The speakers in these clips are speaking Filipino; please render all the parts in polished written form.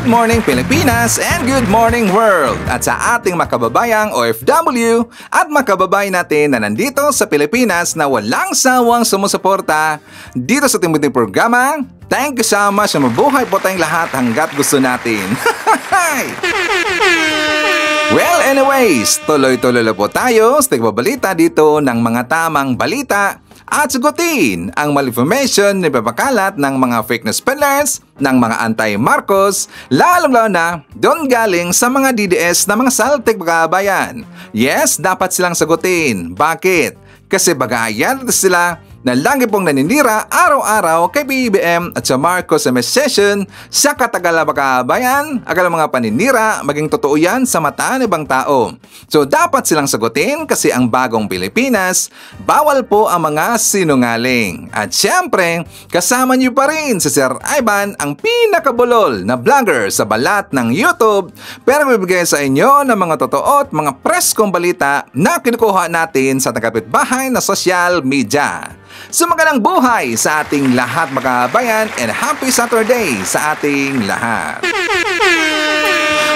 morning Pilipinas and good morning world! At sa ating makababayang OFW at makababayan natin na nandito sa Pilipinas na walang sawang sumusuporta dito sa ating munting programa, thank you so much na mabuhay po tayong lahat hanggat gusto natin. Well, anyways, tuloy-tuloy po tayo sa tigbabalita dito ng mga tamang balita at sagutin ang malinformation na ipapakalat ng mga fake news peddlers, ng mga anti-Marcos, lalong-lalo na doon galing sa mga DDS na mga saltik kabayan. Yes, dapat silang sagutin. Bakit? Kasi bagayan sila na lagi pong naninira araw-araw kay BBM at sa Marcos administration sa katagalan kabayan, akala mga paninira maging totoo yan sa mata ng ibang tao. So dapat silang sagutin kasi ang bagong Pilipinas, bawal po ang mga sinungaling. At syempre, kasama niyo pa rin si Sir Ivan, ang pinakabulol na vlogger sa balat ng YouTube, pero bibigay sa inyo ng mga totoo at mga preskong balita na kinukuha natin sa kapitbahay na social media. So magandang buhay sa ating lahat mga kabayan and happy Saturday sa ating lahat.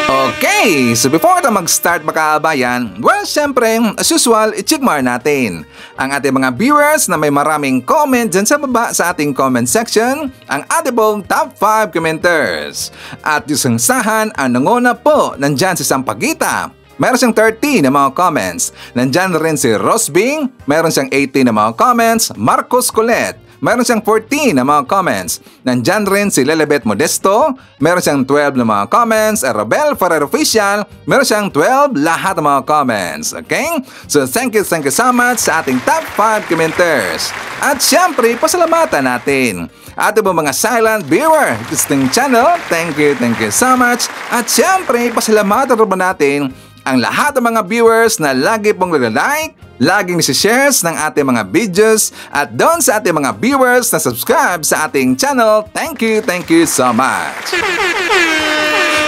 Okay, so before tayo mag-start mga kabayan, well, syempre, as usual, i-checkmark natin ang ating mga viewers na may maraming comment dyan sa baba sa ating comment section, ang ating pong top 5 commenters. At yung sahan, ang nanguna po, nandyan si Sampaguita. Meron siyang 30 na mga comments. Nandyan rin si Rosbing. Meron siyang 18 na mga comments. Marcos Colette. Meron siyang 14 na mga comments. Nandyan rin si Lelebet Modesto. Meron siyang 12 na mga comments. Arabel Ferrer Official. Meron siyang 12 lahat ng mga comments. Okay? So thank you so much sa ating top 5 commenters. At syempre, pasalamatan natin ating mga silent viewer disting channel. Thank you so much. At syempre, pasalamatan rin natin ang lahat ng mga viewers na lagi pong nag-like, laging nisi-shares ng ating mga videos, at doon sa ating mga viewers na subscribe sa ating channel, thank you so much.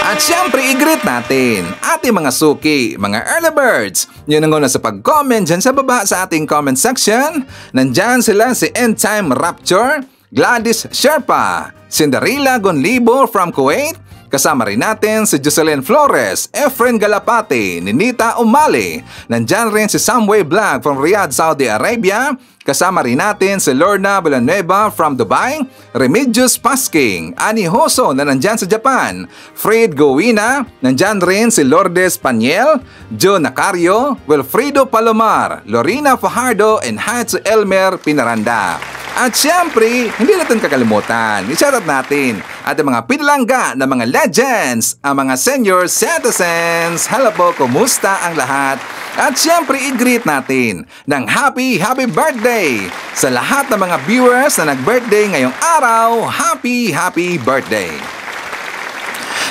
At syempre, i-greet natin ating mga suki, mga early birds. Yun ang una sa pag-comment dyan sa baba sa ating comment section. Nandyan sila si End Time Rapture, Gladys Sherpa, Cinderella Gonlibo from Kuwait. Kasama rin natin si Jocelyn Flores, Efren Galapate, Ninita Umali. Nandyan rin si Samway Vlog from Riyadh, Saudi Arabia. Kasama rin natin si Lorna Villanueva from Dubai, Remedios Pasking, Ani Hoso na nandyan sa Japan, Fred Gowina, nandyan rin si Lourdes Paniel, Joe Nacario, Wilfrido Palomar, Lorena Fajardo, and Hatsu Elmer Pinaranda. At syempre, hindi natin kakalimutan, i-shoutout natin at ang mga pinalangga na mga legends, ang mga senior citizens. Hello po, kumusta ang lahat? At syempre, i-greet natin ng happy birthday sa lahat ng mga viewers na nag-birthday ngayong araw. Happy birthday!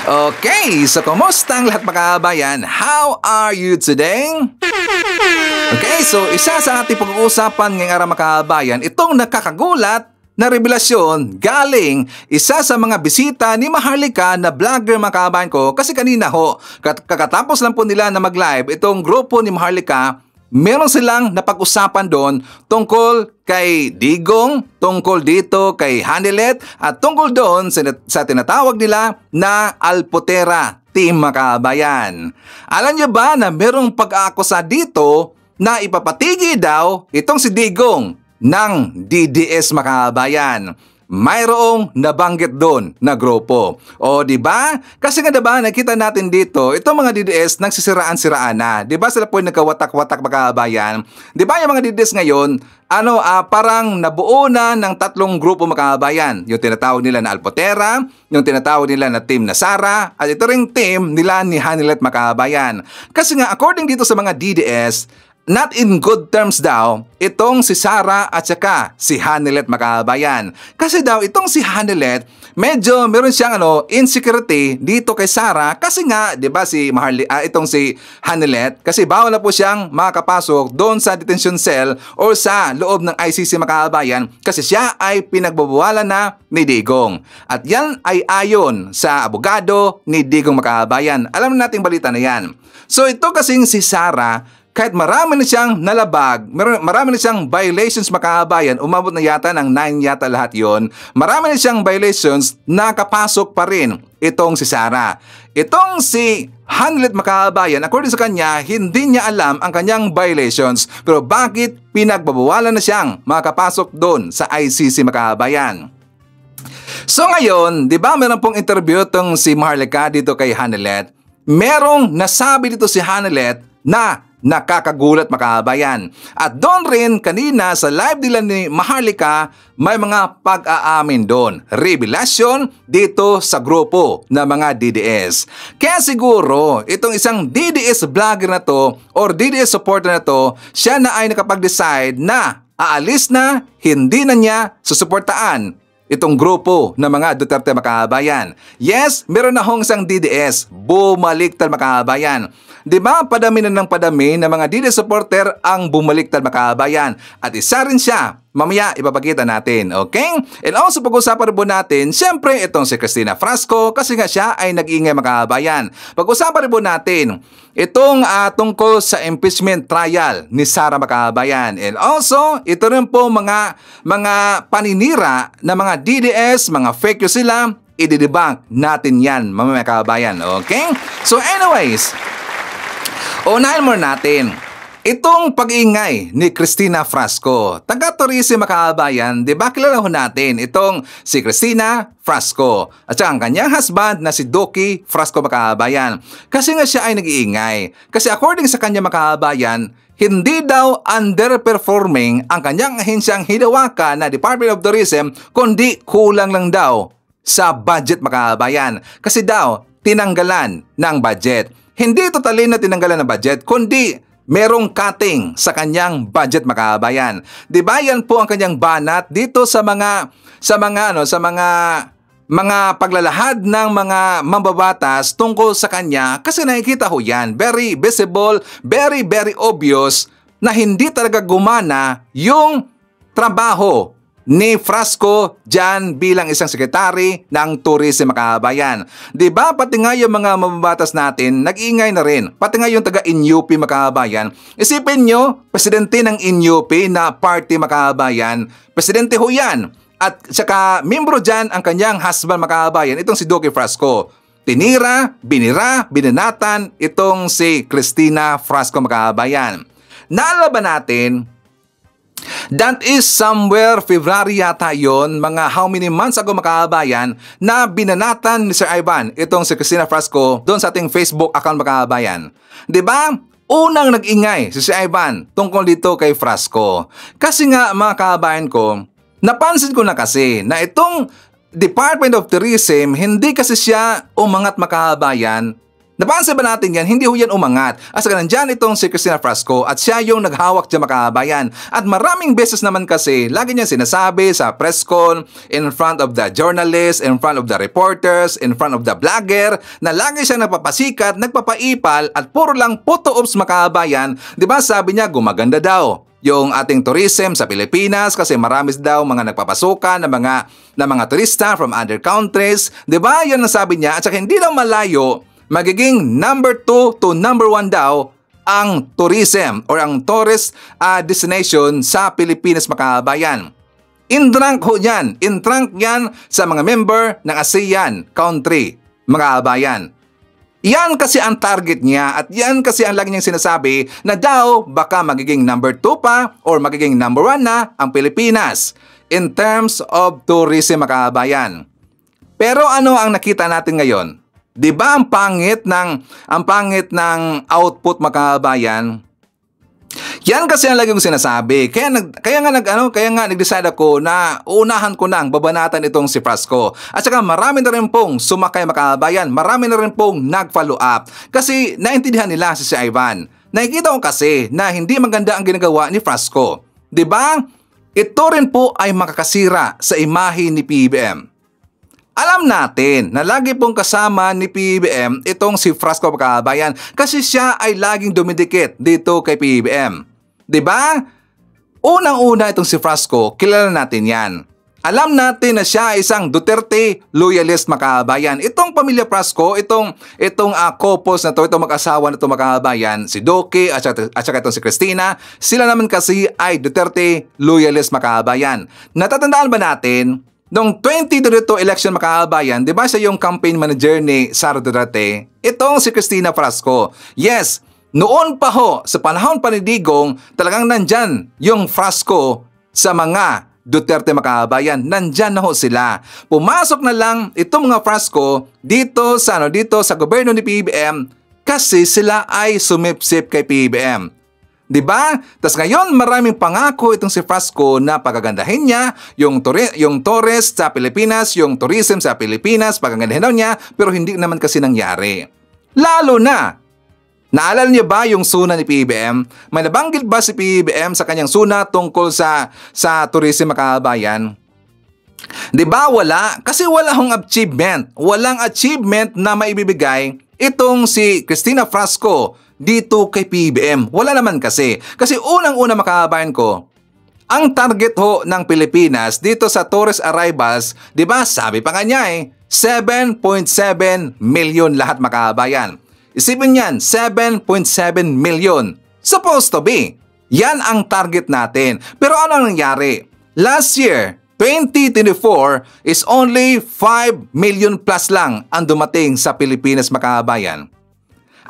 Okay, so kumusta ang lahat mga kabayan? How are you today? Okay, so isa sa ating pag-uusapan ngayong araw mga kabayan, itong nakakagulat na revelasyon galing isa sa mga bisita ni Maharlika na vlogger mga kabayan ko. Kasi kanina ho, kakatapos lang po nila na mag-live, itong grupo ni Maharlika, meron silang napag-usapan doon tungkol kay Digong, tungkol dito kay Hanilet, at tungkol doon sa tinatawag nila na Alpotera Team mga kabayan. Alam niyo ba na merong pag-aakusa dito na ipapatigi daw itong si Digong ng DDS mga kabayan? Mayroong nabanggit doon na grupo. O di ba? Kasi nga diba nakita natin dito, itong mga DDS nagsisiraan-siraan na. Di ba sila po nagkawatak-watak mga kabayan? Di ba yung mga DDS ngayon, parang nabuo na ng tatlong grupo mga kabayan. Yung tinatawag nila na Alpotera, yung tinatawag nila na Team Nasara, at ito ring team nila ni Hanilet mga kabayan. Kasi nga according dito sa mga DDS, not in good terms daw itong si Sara at saka si Hanilet mga kabayan. Kasi daw itong si Hanilet, medyo meron siyang insecurity dito kay Sara kasi nga 'di ba itong si Hanilet, kasi bawal na po siyang makakapasok doon sa detention cell o sa loob ng ICC mga kabayan kasi siya ay pinagbabawalan na ni Digong. At yan ay ayon sa abogado ni Digong mga kabayan. Alam na nating balita na yan. So ito kasing si Sara, kahit marami na siyang nalabag, marami na siyang violations mga kababayan, umabot na yata ng 9 yata lahat yon. Marami na siyang violations, nakapasok pa rin itong si Sara. Itong si Hanilet mga kababayan, according sa kanya, hindi niya alam ang kanyang violations. Pero bakit pinagbabawalan na siyang makapasok doon sa ICC mga kababayan? So ngayon, di ba meron pong interview itong si Maharlika dito kay Hanilet? Merong nasabi dito si Hanilet na nakakagulat mga kababayan. At doon rin kanina sa live nila ni Maharlika, may mga pag-aamin doon. Revelasyon dito sa grupo ng mga DDS. Kaya siguro itong isang DDS vlogger na to or DDS supporter na to, siya na ay nakapag-decide na aalis na, hindi na niya susuportaan itong grupo ng mga Duterte mga kababayan. Yes, meron na hong isang DDS, bumaliktad mga kababayan. Diba, padami na ng padami ng mga DDS supporter ang bumaliktad mga kababayan. At isa rin siya, mamaya ipapakita natin, okay? And also pag-usapan rin po natin, syempre itong si Cristina Frasco kasi nga siya ay nag-iingay mga kababayan. Pag-usapan rin po natin itong tungkol sa impeachment trial ni Sara mga kababayan. And also, ito rin po mga paninira na mga DDS, mga fake news sila, i-debunk natin yan mga kababayan, okay? So anyways, unahin muna natin itong pag-ingay ni Cristina Frasco. Taga-Torisi mga kababayan, di ba kilala ho natin itong si Cristina Frasco at saka ang kanyang husband na si Doki Frasco mga kababayan. Kasi nga siya ay nag-iingay. Kasi according sa kanya mga kababayan, hindi daw underperforming ang kanyang ahensyang hinawakan na Department of Tourism, kundi kulang lang daw sa budget mga kababayan. Kasi daw, tinanggalan ng budget. Hindi totally na tinanggalan ng budget, kundi merong cutting sa kanyang budget mga kababayan. Di ba yan po ang kanyang banat dito sa mga paglalahad ng mga mambabatas tungkol sa kanya kasi nakikita ho yan, very visible, very obvious na hindi talaga gumana yung trabaho ni Frasco dyan bilang isang sekretary ng Tourism mga kababayan. Diba pati nga yung mga mababatas natin nag-ingay na rin. Pati nga yung taga-INUP mga kababayan. Isipin nyo, presidente ng INUP na party mga kababayan, presidente ho yan. At saka membro dyan ang kanyang husband mga kababayan, itong si Doki Frasco. Tinira, binira, binanatan itong si Cristina Frasco mga kababayan. Naalala ba natin, that is somewhere February yata yun, mga how many months ago mga kababayan, na binanatan ni Sir Ivan itong si Cristina Frasco doon sa ating Facebook account mga kababayan. Diba? Unang nag-ingay si Sir Ivan tungkol dito kay Frasco. Kasi nga mga kababayan ko, napansin ko na kasi na itong Department of Tourism, hindi kasi siya umangat mga kababayan. Napansin ba natin yan? Hindi ho yan umangat. Asa ka nandyan itong si Cristina Frasco at siya yung naghawak dyan mga kababayan. At maraming beses naman kasi, lagi niya sinasabi sa press con, in front of the journalists, in front of the reporters, in front of the blogger, na lagi siya nagpapasikat, nagpapaipal, at puro lang photo-ops mga kababayan. Diba sabi niya, gumaganda daw yung ating tourism sa Pilipinas kasi marami daw mga nagpapasukan na mga turista from other countries. Diba? Yan ang sabi niya. At saka hindi daw malayo, magiging number 2 to number 1 daw ang tourism or ang tourist destination sa Pilipinas mga kababayan. In-rank ho yan. In-rank yan sa mga member ng ASEAN country mga kababayan. Yan kasi ang target niya at yan kasi ang lagi niyang sinasabi na daw baka magiging number 2 pa or magiging number 1 na ang Pilipinas in terms of tourism mga kababayan. Pero ano ang nakita natin ngayon? Di ba ang pangit ng output mga kababayan? Yan kasi ang lagi kong sinasabi. Kaya nga nag-decide ako na uunahan ko nang babanatan itong si Frasco. At saka marami na rin pong sumakay mga kababayan. Marami na rin pong nag-follow up. Kasi naintindihan nila si Ivan. Nakikita ko kasi na hindi maganda ang ginagawa ni Frasco. Di ba? Ito rin po ay makakasira sa imahe ni PBBM. Alam natin na lagi pong kasama ni PBBM itong si Frasco mga kababayan kasi siya ay laging dumidikit dito kay PBBM. Diba? Unang-una itong si Frasco, kilala natin yan. Alam natin na siya ay isang Duterte loyalist, makabayan. Itong pamilya Frasco, itong couples na to, itong mag-asawa na to, makabayan, si Doki at saka itong si Cristina, sila naman kasi ay Duterte loyalist, makabayan. Natatandaan ba natin, noong 2022 election, makabayan, di ba siya yung campaign manager ni Sara Duterte? Itong si Cristina Frasco. Yes, noon pa ho, sa panahon pa ni Digong, talagang nandyan yung Frasco sa mga Duterte, makabayan. Nandyan na ho sila. Pumasok na lang itong mga Frasco dito sa gobyerno ni PBBM kasi sila ay sumipsip kay PBBM. Diba? Tas ngayon maraming pangako itong si Frasco na pagagandahin niya yung tourist sa Pilipinas, yung tourism sa Pilipinas, pagagandahin daw niya, pero hindi naman kasi nangyari. Lalo na, naalala niyo ba yung suna ni PBBM? May nabanggit ba si PBBM sa kanyang suna tungkol sa tourism, makabayan? Di ba wala? Kasi wala hong achievement. Walang achievement na maibibigay itong si Cristina Frasco dito kay PBBM. Wala naman kasi. Kasi unang-una, makabayan ko, ang target ho ng Pilipinas dito sa tourist arrivals, di ba sabi pa nga niya 7.7 million lahat, makabayan. Isipin yan, 7.7 million. Supposed to be. Yan ang target natin. Pero ano ang nangyari? Last year, 2024, is only 5 million plus lang ang dumating sa Pilipinas, makabayan.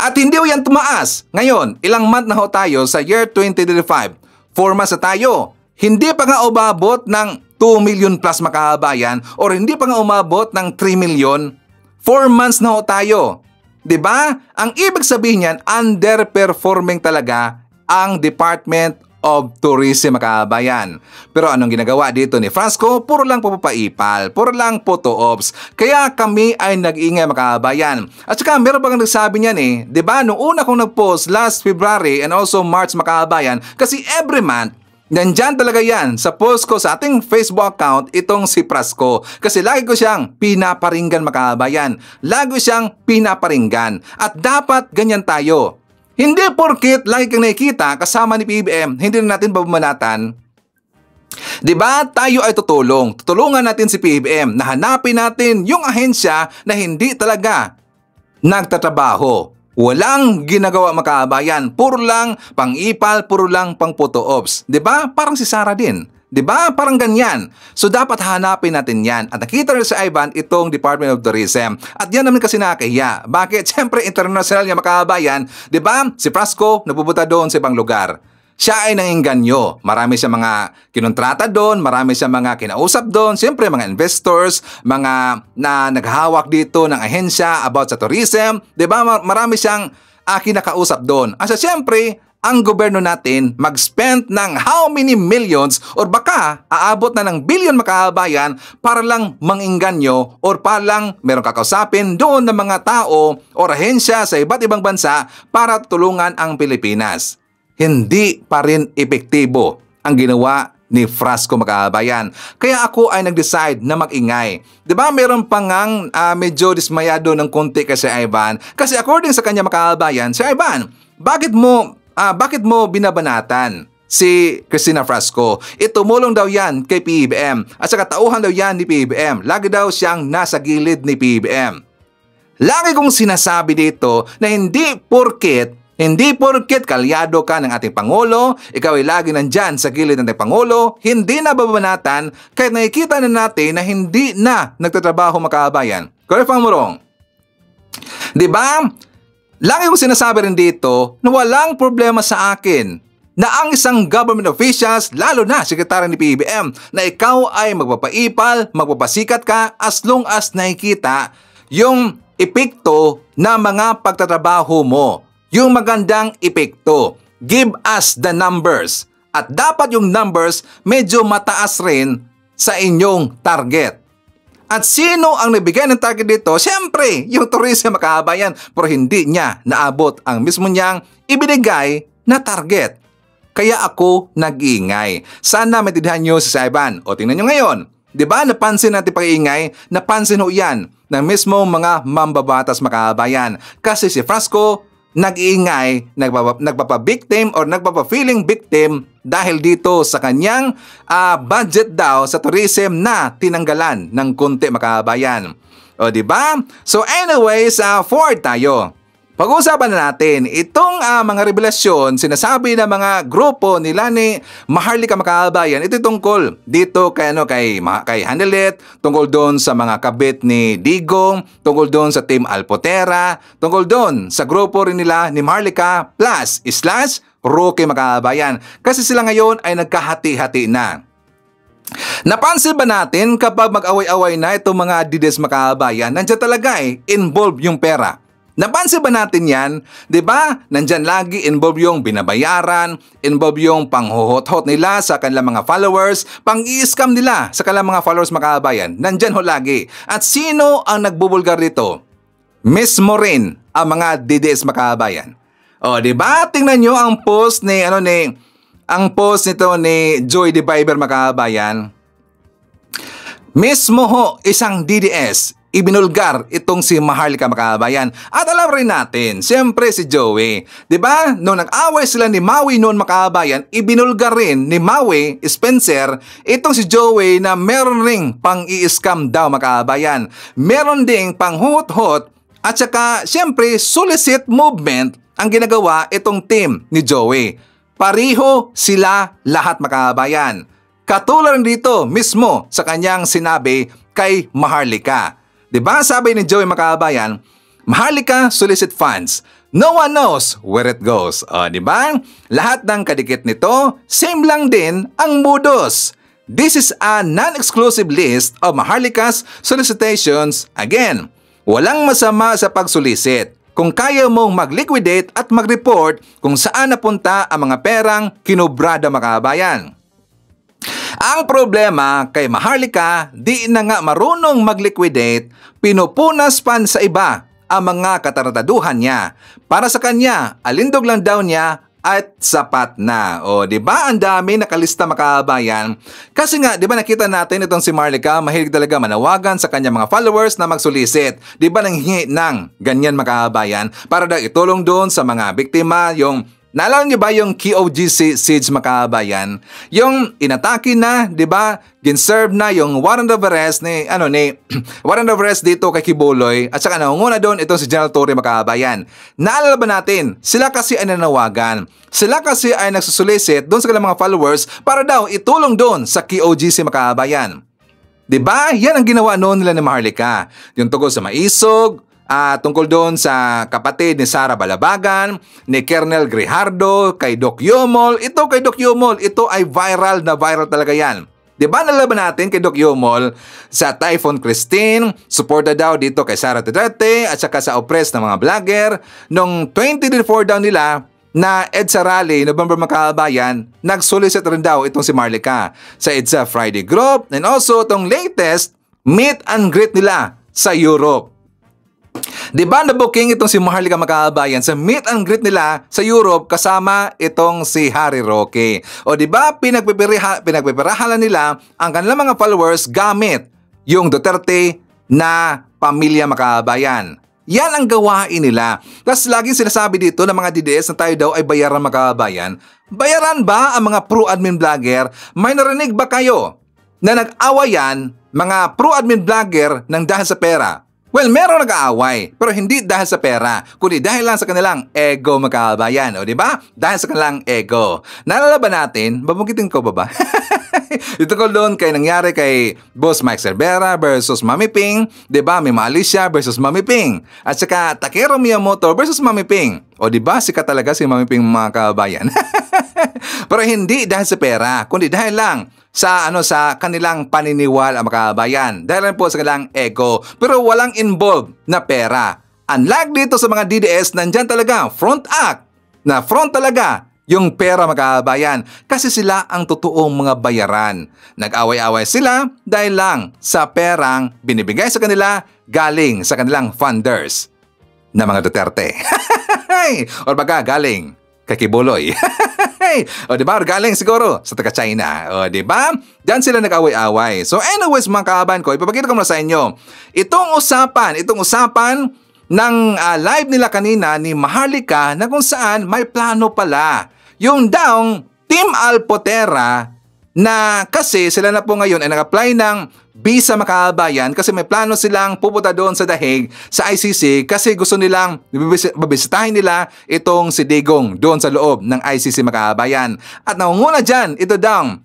At hindi ho yan tumaas. Ngayon, ilang month na ho tayo sa year 2025? 4 months na tayo. Hindi pa nga umabot ng 2 million plus, makabayan, or hindi pa nga umabot ng 3 million. 4 months na ho tayo. Diba? Ang ibig sabihin niyan, underperforming talaga ang Department of Tourism, makabayan. Pero anong ginagawa dito ni Frasco? Puro lang papapaipal, puro lang photo-ops. Kaya kami ay nag-ingay, makabayan. At saka meron bang nagsabi niyan diba? Noong una kong nag-post last February and also March, makabayan, kasi every month, nandyan talaga yan sa post ko sa ating Facebook account itong si Frasco. Kasi lagi ko siyang pinaparinggan, makabayan. Lagi siyang pinaparinggan. At dapat ganyan tayo. Hindi porkit lagi kang nakikita kasama ni PBBM, hindi na natin babamanatan. Diba? Tayo ay tutulong. Tutulungan natin si PBBM na hanapin natin yung ahensya na hindi talaga nagtatrabaho. Walang ginagawa, makabayan. Puro lang pang-ipal, puro lang pang-photo-ops. Diba? Parang si Sara din. Diba? Parang ganyan. So dapat hanapin natin yan. At nakita rin sa Ivan itong Department of Tourism. At yan naman kasi nakahiya. Bakit? Siyempre, international niya, makabayan. Diba? Si Frasco napupunta doon sa ibang lugar. Siya ay nangingganyo. Marami siya mga kinontrata doon, marami siya mga kinausap doon, siyempre mga investors, mga na naghahawak dito ng ahensya about sa tourism, 'di ba? Marami siyang kinakausap doon. Asa siyempre, ang gobyerno natin mag-spend ng how many millions or baka aabot na ng billion, makabayan, para lang mangingganyo or para lang meron kakausapin doon ng mga tao o ahensya sa iba't ibang bansa para tulungan ang Pilipinas. Hindi pa rin epektibo ang ginawa ni Frasco, makabayan. Kaya ako ay nag-decide na mag-ingay. Diba meron pang medyo dismayado ng konti kasi Ivan? Kasi according sa kanya, makabayan, si Ivan, bakit mo binabanatan si Cristina Frasco? Tumulong daw yan kay PBBM at saka tauhan daw yan ni PBBM. Lagi daw siyang nasa gilid ni PBBM. Lagi kong sinasabi dito na hindi porket kalyado ka ng ating Pangulo, ikaw ay lagi nandyan sa gilid ng ating Pangulo, hindi na babanatan kahit nakikita na natin na hindi na nagtatrabaho, makabayan. Correct mo wrong? Diba? Lagi kong sinasabi rin dito na walang problema sa akin na ang isang government officials, lalo na sekretary ni PBBM, na ikaw ay magpapaipal, magpapasikat ka as long as nakikita yung epekto na mga pagtatrabaho mo. Yung magandang epekto. Give us the numbers. At dapat yung numbers medyo mataas rin sa inyong target. At sino ang nabigay ng target dito? Siyempre, yung tourism, makabayan. Pero hindi niya naabot ang mismo niyang ibinigay na target. Kaya ako nag-iingay. Sana maintindihan nyo si Ivan. O tingnan nyo ngayon. Diba napansin natin pag-iingay? Napansin ho yan ng mismo mga mambabatas, makabayan. Kasi si Frasco nag-iingay, nagpapa-victim or nagpapa-feeling victim dahil dito sa kanyang budget daw sa tourism na tinanggalan ng konti mga kabayan. O di ba? So anyways, forward tayo. Pag-uusapan na natin itong mga revelasyon sinasabi ng mga grupo nila ni Maharlika mga kabayan. Ito tungkol dito kay Hanelet, tungkol doon sa mga kabit ni Digong, tungkol doon sa Team Alpotera, tungkol doon sa grupo rin nila ni Maharlika plus / Roque mga kabayan. Kasi sila ngayon ay nagkahati-hati na. Napansin ba natin kapag mag-away-away na itong mga dides mga kabayan, nandiyan talaga involved yung pera. Napansin ba natin yan? Diba? Nandyan lagi involved yung binabayaran, involved yung panghuhot-hot nila sa kanilang mga followers, pang-i-scam nila sa kanilang mga followers mga kabayan. Nandyan ho lagi. At sino ang nagbubulgar dito? Mismo rin ang mga DDS mga kabayan. O, diba? Tingnan nyo ang post nito ni Joy the Viber mga kabayan. Mismo ho isang DDS ibinulgar itong si Maharlika mga kabayan. At alam rin natin, siyempre si Joey, di ba? Noong nag-away sila ni Maui noon mga kabayan, ibinulgar rin ni Maui, Spencer, itong si Joey na meron ring pang-i-scam daw mga kabayan. Meron ding pang-hot-hot at saka siyempre solicit movement ang ginagawa itong team ni Joey. Pariho sila lahat mga kabayan. Katulad dito mismo sa kanyang sinabi kay Maharlika. Diba sabi ni Joey mga kabayan, Maharlika solicit funds. No one knows where it goes. O, diba? Lahat ng kadikit nito, same lang din ang modus. This is a non-exclusive list of Maharlika's solicitations. Again, walang masama sa pagsulisit. Kung kaya mong mag-liquidate at mag-report kung saan napunta ang mga perang kinubrada mga kabayan. Ang problema kay Maharlika, di na nga marunong mag-liquidate, pinupunas pan sa iba ang mga katarataduhan niya. Para sa kanya, alindog lang daw niya at sapat na. O, di ba ang dami nakalista mga kabayan? Kasi nga, di ba nakita natin itong si Maharlika, mahilig talaga manawagan sa kanyang mga followers na magsulisit. Di ba nanghingi ng ganyan mga kabayan para daw itulong doon sa mga biktima, yung naalala niyo ba yung KOGC siege mga kabayan? Yung inatake na, 'di ba? Ginserve na yung warrant of arrest ni warrant of arrest dito kay Kibuloy at saka nangunguna doon itong si General Torre mga kabayan. Naalala ba natin? Sila kasi ay nanawagan. Sila kasi ay nagsusulisit doon sa kanilang mga followers para daw itulong doon sa KOGC mga kabayan. 'Di ba? Yan ang ginawa noon nila ni Maharlika. Yung tungkol sa Maisog, tungkol doon sa kapatid ni Sara Balabagan, ni Colonel Grijaldo, kay Doc Yumol. Ito kay Doc Yumol, ito ay viral na viral talaga yan. Diba nalaban natin kay Doc Yumol sa Typhoon Christine, suporta daw dito kay Sara Duterte at saka sa oppress ng mga vlogger. Noong 2024 daw nila na EDSA rally, November mga kabayan, nag-solicit rin daw itong si Maharlika sa EDSA Friday group and also itong latest meet and greet nila sa Europe. Diba na-booking itong si Maharlika mga kabayan sa meet and greet nila sa Europe kasama itong si Harry Roque. O diba pinagpipirahalan nila ang kanilang mga followers gamit yung Duterte na pamilya mga kabayan. Yan ang gawain nila. Tapos laging sinasabi dito ng mga DDS na tayo daw ay bayaran mga kabayan. Bayaran ba ang mga pro-admin vlogger? May narinig ba kayo na nag-awayan mga pro-admin vlogger ng dahil sa pera? Well, meron nag-aaway, pero hindi dahil sa pera, kundi dahil lang sa kanilang ego mga kabayan. O, di ba? Dahil sa kanilang ego. Naalala ba natin? Babanggitin ko ba? Ito ko doon nangyari kay Boss Mike Cervera versus Mami Ping. Di ba? Mima Alicia versus Mami Ping. At saka Takeru Miyamoto versus Mami Ping. O, di ba? Sikat talaga si Mami Ping mga kabayan. Pero hindi dahil sa pera, kundi dahil lang sa kanilang paniniwala mga kabayan. Dahil po sa kanilang ego. Pero walang involved na pera. Unlike dito sa mga DDS, nandyan talaga front act. Na front talaga yung pera mga kabayan. Kasi sila ang totoong mga bayaran. Nag-away-away sila dahil lang sa perang binibigay sa kanila galing sa kanilang funders na mga Duterte. O baga galing kay Kibuloy. O diba, galing siguro sa taga-China. O diba, diyan sila nag-away-away. So anyways mga kabayan ko, ipapakita ko muna sa inyo. Itong usapan ng live nila kanina ni Maharlika na kung saan may plano pala. Yung daw Team Alpotera na kasi sila na po ngayon ay nag-apply ng visa makaabayan kasi may plano silang pupunta doon sa The Hague sa ICC kasi gusto nilang babisitahin nila itong si Digong doon sa loob ng ICC makaabayan. At nangunguna dyan, ito daw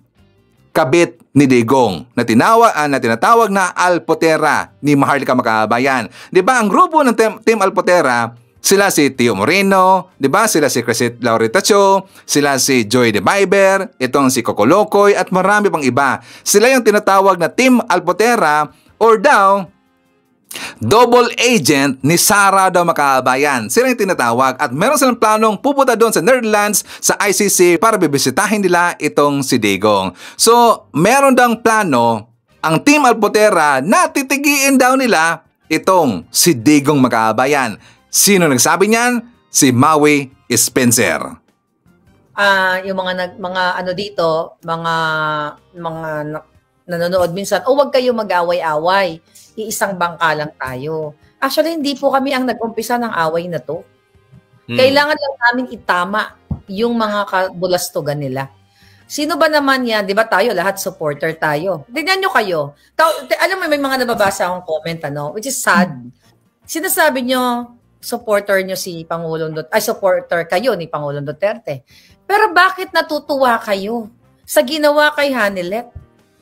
kabit ni Digong na tinatawag na Alpotera ni Maharlika Makaabayan. 'Di ba ang grupo ng Team Alpotera, sila si Tio Moreno, 'di ba? Sila si Crisette Laurita Cho, sila si Joy De Viber, itong si Coco Locoy at marami pang iba. Sila yung tinatawag na Team Alpotera or daw double agent ni Sara daw Makaabayan. Sila yung tinatawag at meron silang planong pupunta doon sa Netherlands sa ICC para bibisitahin nila itong si Digong. So, meron daw plano ang Team Alpotera na titigiin daw nila itong si Digong Makaabayan. Sino nagsabi niyan? Si Maui Spencer. Yung mga ano dito, mga nanonood minsan, wag kayo mag-away-away. Iisang bangka lang tayo. Actually, hindi po kami ang nag-umpisa ng away na to. Kailangan lang namin itama yung mga kabulastugan nila. Sino ba naman yan? Di ba tayo, lahat supporter tayo. Tingnan nyo kayo. Alam mo, may mga nababasa akong comment, which is sad. Sinasabi nyo, supporter nyo si Pangulong Duterte, supporter kayo ni Pangulong Duterte. Pero bakit natutuwa kayo sa ginawa kay Hanilet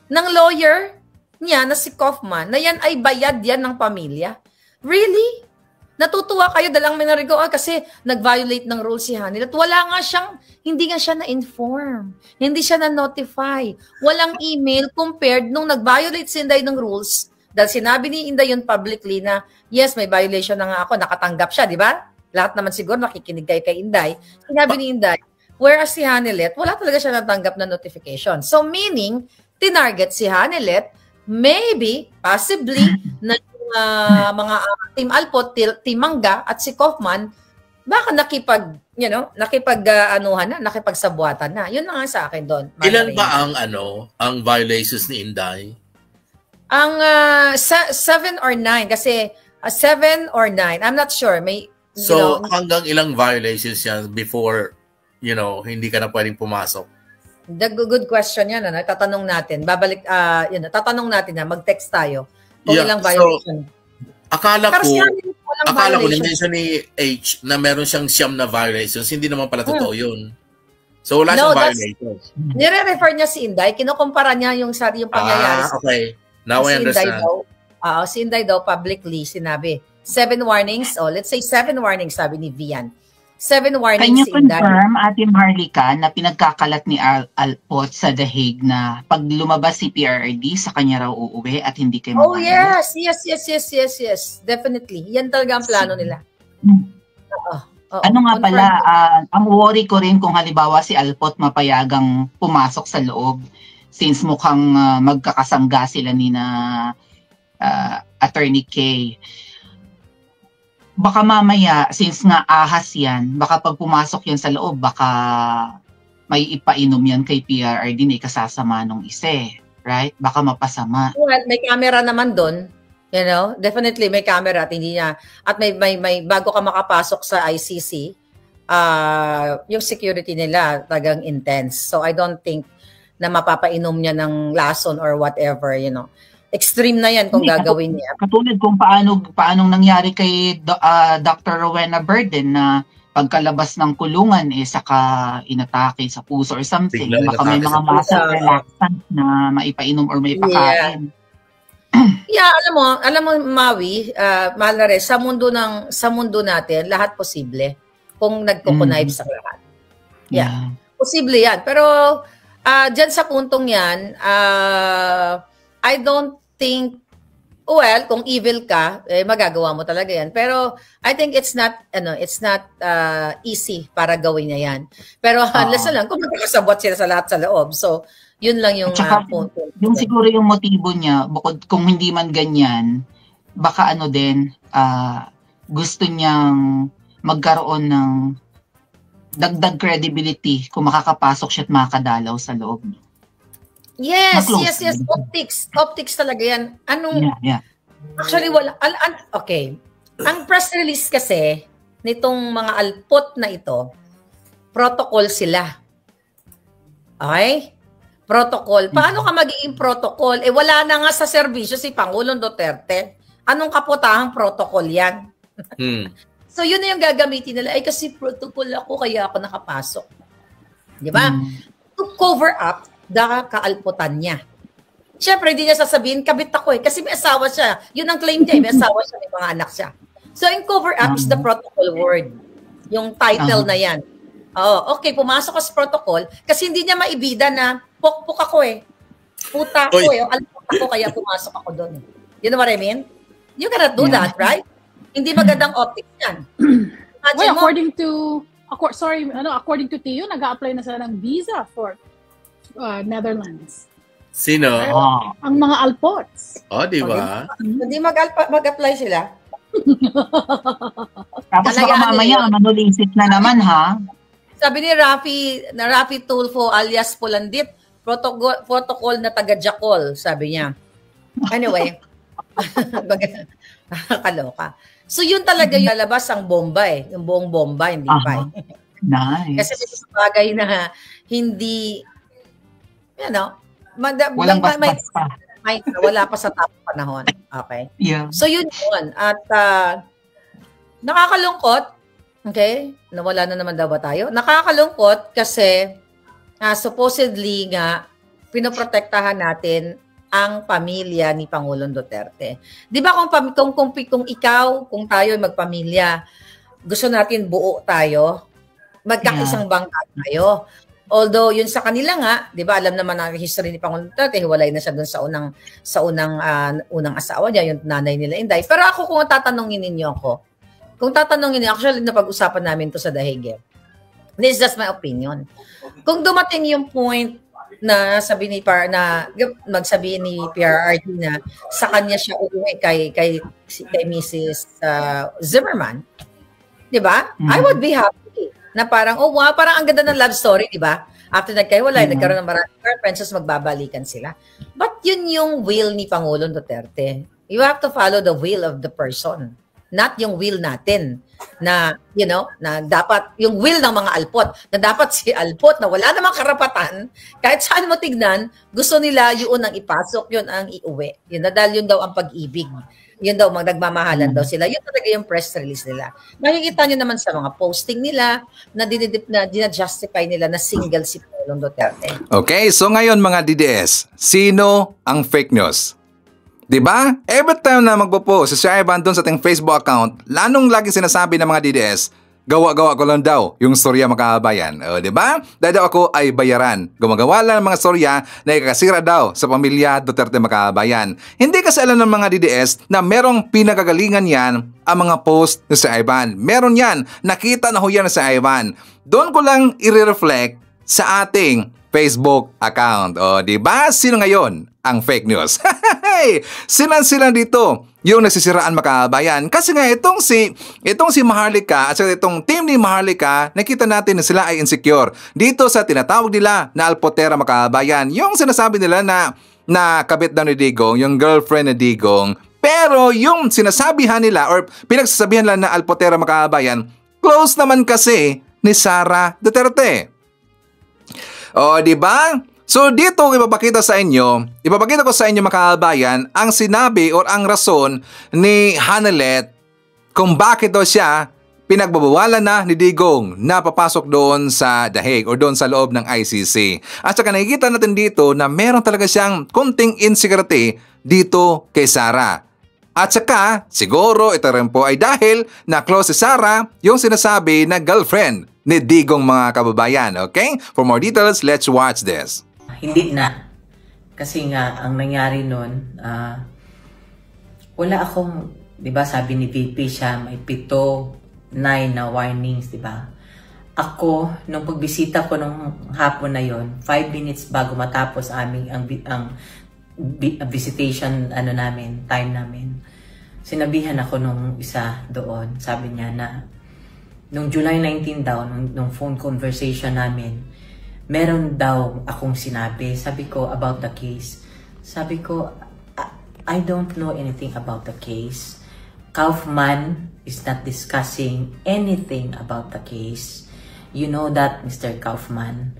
ng lawyer niya na si Kaufman, na yan ay bayad yan ng pamilya? Really? Natutuwa kayo dalang minarigo kasi nag-violate ng rules si Hanilet. Wala nga siyang, hindi nga siya na-inform. Hindi siya na-notify. Walang email compared nung nag-violate si Inday ng rules. Dahil sinabi ni Inday yun publicly na, yes, may violation na nga ako, nakatanggap siya, di ba? Lahat naman siguro nakikinig kayo kay Inday. Sinabi ni Inday, whereas si Hanilet, wala talaga siya natanggap na notification. So meaning, tinarget si Hanilet, maybe, possibly, na yung mga Team Alpot, Team Mangga, at si Kaufman, baka nakipagsabuatan na. Yun na nga sa akin doon. Ilan ba ang violations ni Inday? Ang 7 or 9, kasi 7 or 9, I'm not sure. So, hanggang ilang violations yan before, hindi ka na pwedeng pumasok? The good question yan, tatanong natin. Tatanong natin na, mag-text tayo kung ilang violation. Akala ko, ni-mention ni H na meron siyang siyam na violations. Hindi naman pala totoo yun. So, wala siyang violations. Nire-refer niya si Inday. Kinukumpara niya yung pangyayari. Okay. Now I understand. Si Inday daw publicly sinabi, 7 warnings. Let's say 7 warnings, sabi ni Vian. 7 warnings. Can you confirm, Ate Maharlika, na pinagkakalat ni Alpot sa The Hague na pag lumabas si PRRD, sa kanya raw uuwi at hindi kayo yes. Definitely. Yan talaga ang plano nila. Ano nga pala, ang worry ko rin kung halimbawa si Alpot mapayagang pumasok sa loob since mukhang magkakasangga sila ni na Attorney Kay. Baka mamaya, since nga ahas yan, baka pag pumasok yan sa loob, baka may ipainom yan kay PRRD na ikasasama nung isa, right? Baka mapasama. Well, may camera naman doon. Definitely may camera at hindi niya. At may bago ka makapasok sa ICC, yung security nila tagang intense. So I don't think na mapapainom niya ng lason or whatever, Extreme na yan kung gagawin niya. Katulad kung paanong nangyari kay Dr. Rowena Burden na pagkalabas ng kulungan saka inatake sa puso or something. Baka may mga muscle relaxant na maipainom or maipakain. Yeah, alam mo Maui, mahal na rin, sa mundo natin, lahat posible kung nagko-connive sa lahat. Yeah. Posible yan. Pero dyan sa puntong yan, I don't think, kung evil ka, magagawa mo talaga yan. Pero I think it's not easy para gawin niya yan. Pero unless na lang, kung magkakasabot sila sa lahat sa loob. So, yun lang yung punto. Yung siguro yung motibo niya, bukod kung hindi man ganyan, baka gusto niyang magkaroon ng dagdag credibility kung makakapasok siya at makakadalaw sa loob niya. Yes. Optics talaga yan. Actually, wala. Okay. Ang press release kasi, nitong mga alpot na ito, protocol sila. Okay? Protocol. Paano ka magiging protocol? Wala na nga sa serbisyo si Pangulong Duterte. Anong kaputahang protocol yan? So, yun na yung gagamitin nila. Kasi protocol ako, kaya ako nakapasok. Di ba? To cover up the kaalputan niya. Siyempre, hindi niya sasabihin, kabit ako kasi may asawa siya. Yun ang claim niya, may asawa siya, may mga anak siya. So, in cover up is the protocol word. Yung title na yan. Okay, pumasok ka sa protocol kasi hindi niya maibida na pokpok ako puta ako alpot ako, kaya pumasok ako doon. You know what I mean? You cannot do that, right? Hindi magandang optics yan. Well, according to Tio, nag-a-apply na sila ng visa for Netherlands. Sino? Ang mga alpots. Di ba? Hindi mag-apply sila. Tapos baka mamaya, manulisit na naman, ha? Sabi ni Rafi Tulfo alias Polandit, protocol na taga-Jacol, sabi niya. Anyway, kaloka. So yun talaga yung lalabas ang bomba yung buong bomba, hindi pa Nice. Kasi may bagay na hindi, walang basbas pa. Wala pa sa tapos panahon. Okay? Yeah. So yun. At nakakalungkot, okay? Nawala na naman daw ba tayo? Nakakalungkot kasi supposedly nga pinoprotektahan natin ang pamilya ni Pangulong Duterte. 'Di ba kung ikaw, kung tayo ay magpamilya, gusto natin buo tayo, magkakaisang bangka tayo. Although yun sa kanila nga, 'di ba, alam naman ang history ni Pangulong Duterte, hiwalay na siya doon sa unang asawa niya, yung nanay nila Inday. Pero ako kung tatanungin niyo ako, actually napag-usapan namin to sa Dahig. This is just my opinion. Kung dumating yung point na magsabi ni PRRD na sa kanya siya uuwi kay Mrs. Zimmerman, 'di ba? I would be happy na parang parang ang ganda ng love story, 'di ba? After nagkahiwalay, nagkaroon ng maraming girlfriends, magbabalikan sila. But yun yung will ni Pangulong Duterte. You have to follow the will of the person, not yung will natin na na dapat yung will ng mga alpot, na dapat si alpot na wala namang karapatan, kahit saan mo tignan, gusto nila yun ang ipasok, yun ang iuwi. Yun dahil yun daw ang pag-ibig. Yun daw, nagmamahalan daw sila. Yun talaga yung press release nila. Makikita nyo naman sa mga posting nila na dinajustify nila na single si Pangulong Duterte. Okay, so ngayon mga DDS, sino ang fake news? Diba? Every time na magpo-post si Ivan doon sa ating Facebook account, lanong lagi sinasabi ng mga DDS, gawa-gawa ko lang daw yung storya makabayan. Diba? Dahil daw ako ay bayaran. Gumagawa lang ng mga storya na ikakasira daw sa pamilya Duterte makabayan. Hindi kasi alam ng mga DDS na merong pinagagalingan yan ang mga post ni si Ivan. Meron yan. Nakita na ho yan si Ivan. Doon ko lang i-reflect sa ating Facebook account. Diba? Sino ngayon ang fake news? Sinan dito yung nagsisiraan makabayan. Kasi nga itong si Maharlika at saka itong team ni Maharlika, nakita natin na sila ay insecure dito sa tinatawag nila na alpotera makabayan. Yung sinasabi nila na kabit daw ni Digong, yung girlfriend ni Digong. Pero yung sinasabihan nila or pinagsasabihan nila na alpotera makabayan, close naman kasi ni Sara Duterte. Diba? So dito ipapakita ko sa inyo mga kabayan ang sinabi or ang rason ni Hanelet kung bakit daw siya pinagbabawalan na ni Digong na papasok doon sa The Hague or doon sa loob ng ICC. At saka nakikita natin dito na meron talaga siyang konting insecurity dito kay Sara. At saka siguro ito rin po ay dahil na close si Sara yung sinasabi na girlfriend ni Digong mga kababayan. Okay? For more details, let's watch this. Hindi na. Kasi nga, ang nangyari nun, wala akong, di ba sabi ni VP siya, may 7, 9 na warnings, di ba? Ako, nung pagbisita ko nung hapon na yon, 5 minutes bago matapos ang visitation time namin, sinabihan ako nung isa doon, sabi niya na, nung July 19 daw, nung phone conversation namin, meron daw akong sinabi. Sabi ko, about the case. Sabi ko, I don't know anything about the case. Kaufman is not discussing anything about the case. You know that, Mr. Kaufman.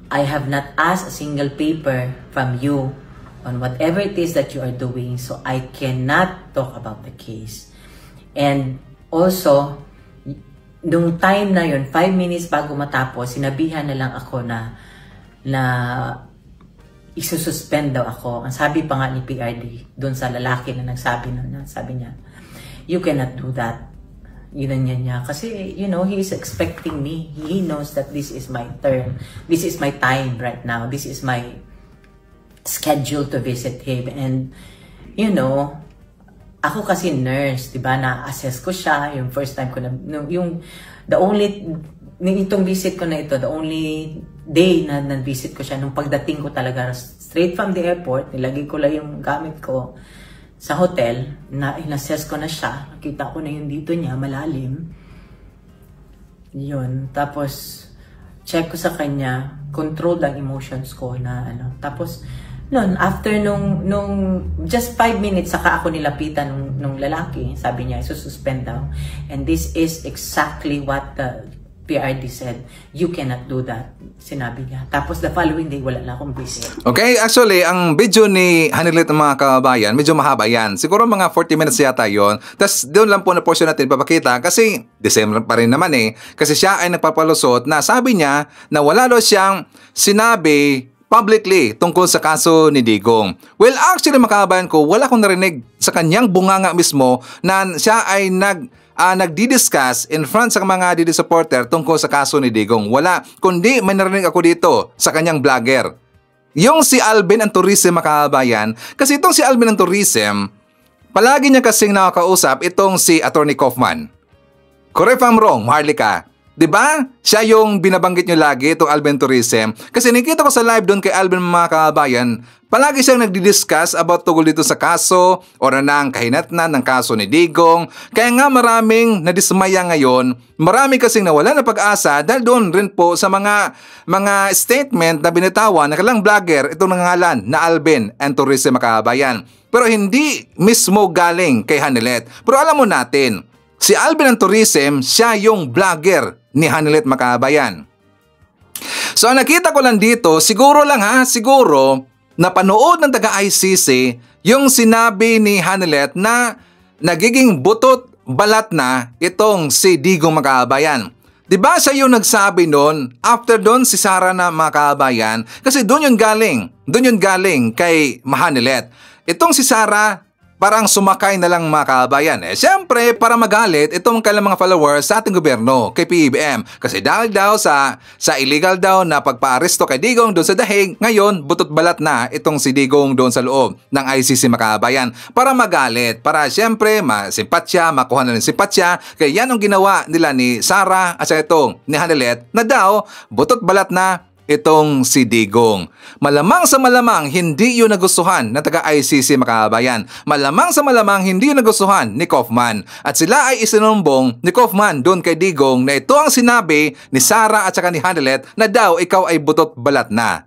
I have not asked a single paper from you on whatever it is that you are doing, so I cannot talk about the case. And also, nung time na yun, 5 minutes bago matapos, sinabihan na lang ako na isususpend daw ako. Ang sabi pa nga ni PRD, doon sa lalaki na nagsabi na, sabi niya, you cannot do that. Yun niya. Kasi, you know, he is expecting me. He knows that this is my turn. This is my time right now. This is my schedule to visit him. And, you know, ako kasi nurse, diba, na-assess ko siya, yung first time ko na, itong visit ko na ito, the only day na na-visit ko siya, nung pagdating ko talaga, straight from the airport, nilagay ko lang yung gamit ko sa hotel, na in-assess ko na siya, nakita ko na yung dito niya, malalim. Yun, tapos, check ko sa kanya, control ang emotions ko na ano, tapos, noon, after nung just 5 minutes, saka ako nilapitan nung lalaki. Sabi niya, isususpend daw. And this is exactly what the PRD said. You cannot do that. Sinabi niya. Tapos the following day, wala na akong visit. Okay, actually, ang video ni Hanilet ng mga kababayan, medyo mahaba yan. Siguro mga 40 minutes yata yon. Tapos doon lang po na portion natin papakita kasi December pa rin naman eh. Kasi siya ay nagpapalusot na sabi niya na wala daw siyang sinabi publicly tungkol sa kaso ni Digong. Well, actually, makabayan ko, wala akong narinig sa kanyang bunganga mismo na siya ay nagdi-discuss in front sa mga Didi supporter tungkol sa kaso ni Digong. Wala, kundi may narinig ako dito sa kanyang vlogger. Yung si Alvin Anturism, makabayan, kasi itong si Alvin Anturism, palagi niya kasing nakakausap itong si Attorney Kaufman. Correct if I'm wrong, Maharlika. Diba? Siya yung binabanggit nyo lagi, itong Alvin Tourism. Kasi nakita ko sa live doon kay Alvin, mga kababayan, palagi siyang nagdi-discuss about tungkol dito sa kaso o na ng kahinatnan ng kaso ni Digong. Kaya nga maraming nadismaya ngayon, marami kasing nawala na pag-asa dahil doon rin po sa mga statement na binitawan na kailang vlogger itong nangangalan na Alvin Tourism, mga kababayan. Pero hindi mismo galing kay Hanilet. Pero alam mo natin, si Alvin Tourism, siya yung vlogger ni Hanilet, makabayan. So nakita ko lang dito, siguro napanood ng taga-ICC yung sinabi ni Hanilet na nagiging butot balat na itong si Digong, makabayan. Diba siya yung nagsabi noon, after doon si Sara na, makabayan, kasi doon yung galing kay Hanilet. Itong si Sara, parang sumakay na lang, mga kabayan. Siyempre, para magalit itong kailang mga followers sa ating gobyerno, kay PBBM. Kasi dahil daw sa illegal daw na pagpa-aresto kay Digong doon sa dahig, ngayon, butot balat na itong si Digong doon sa loob ng ICC, mga kabayan. Para magalit, para siyempre, masimpatsya, makuha na rin simpatsya. Kaya yan ang ginawa nila ni Sara at sa itong ni Hanilet na daw, butot balat na itong si Digong. Malamang sa malamang hindi yun nagustuhan ng taga-ICC, makabayan. Malamang sa malamang hindi yun nagustuhan ni Kaufman. At sila ay isinumbong ni Kaufman doon kay Digong na ito ang sinabi ni Sara at saka ni Hanilet na daw ikaw ay butot balat na.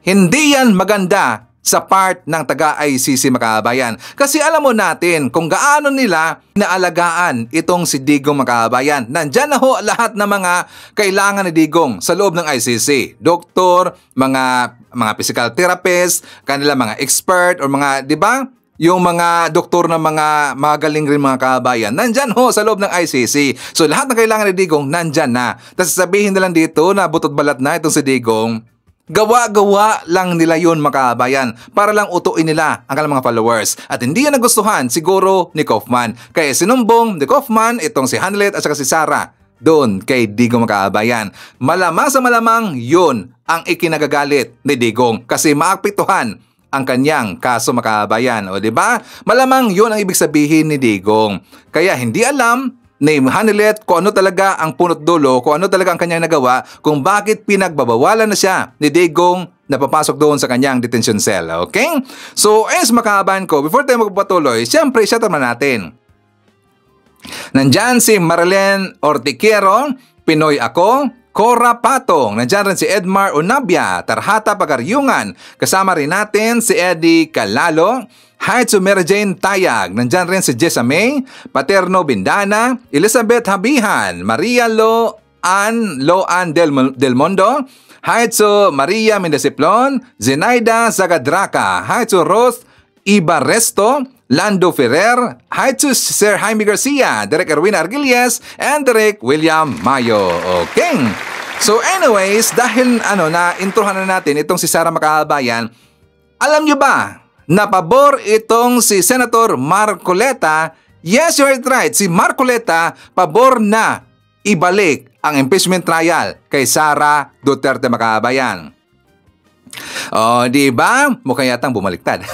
Hindi yan maganda sa part ng taga-ICC, makabayan. Kasi alam mo natin kung gaano nila naalagaan itong si Digong, makabayan. Nandyan na ho lahat ng mga kailangan ni Digong sa loob ng ICC. Doktor, mga physical therapist, kanila mga expert or mga, di ba? Yung mga doktor na mga magaling rin, mga kabayan, nandyan ho sa loob ng ICC. So lahat ng kailangan ni Digong, nandyan na. Tapos sabihin na lang dito na butot balat na itong si Digong. Gawa-gawa lang nila yun, makabayan, para lang utuin nila ang kanilang mga followers. At hindi yan nagustuhan siguro ni Kaufman. Kaya sinumbong ni Kaufman itong si Hanilet at saka si Sara doon kay Digong, makabayan. Malamang sa malamang yun ang ikinagagalit ni Digong kasi maapektuhan ang kanyang kaso, makabayan. O diba? Malamang yun ang ibig sabihin ni Digong. Kaya hindi alam ni Hanilet kung ano talaga ang punot dulo, kung ano talaga ang kanyang nagawa, kung bakit pinagbabawalan na siya ni Digong na papasok doon sa kanyang detention cell. Okay? So, as makahabahan ko, before tayo magpapatuloy, siyempre, i-shoutout natin. Nandyan si Marilyn Ortiquero, Pinoy Ako, Cora Patong, nandyan rin si Edmar Unabia, Tarhata Pagaryungan, kasama rin natin si Eddie Calalo, Hi to Mary Jane Tayag. Nandyan rin si Jessa May, Paterno Bindana, Elizabeth Habihan, Maria Loan Del Mondo. Hi to Maria Mendesiplon, Zenaida Zagadraca. Hi to Ruth Ibaresto, Lando Ferrer. Hi to Sir Jaime Garcia, Derek Erwin Argilies, and Derek William Mayo. Okay. So anyways, dahil na-introhan na natin itong si Sara Makabayan, alam nyo ba na pabor itong si Senator Marcoleta? Yes, you heard right. Si Marcoleta pabor na ibalik ang impeachment trial kay Sara Duterte Makabayan. O, di ba? Mukhang yatang bumaliktad.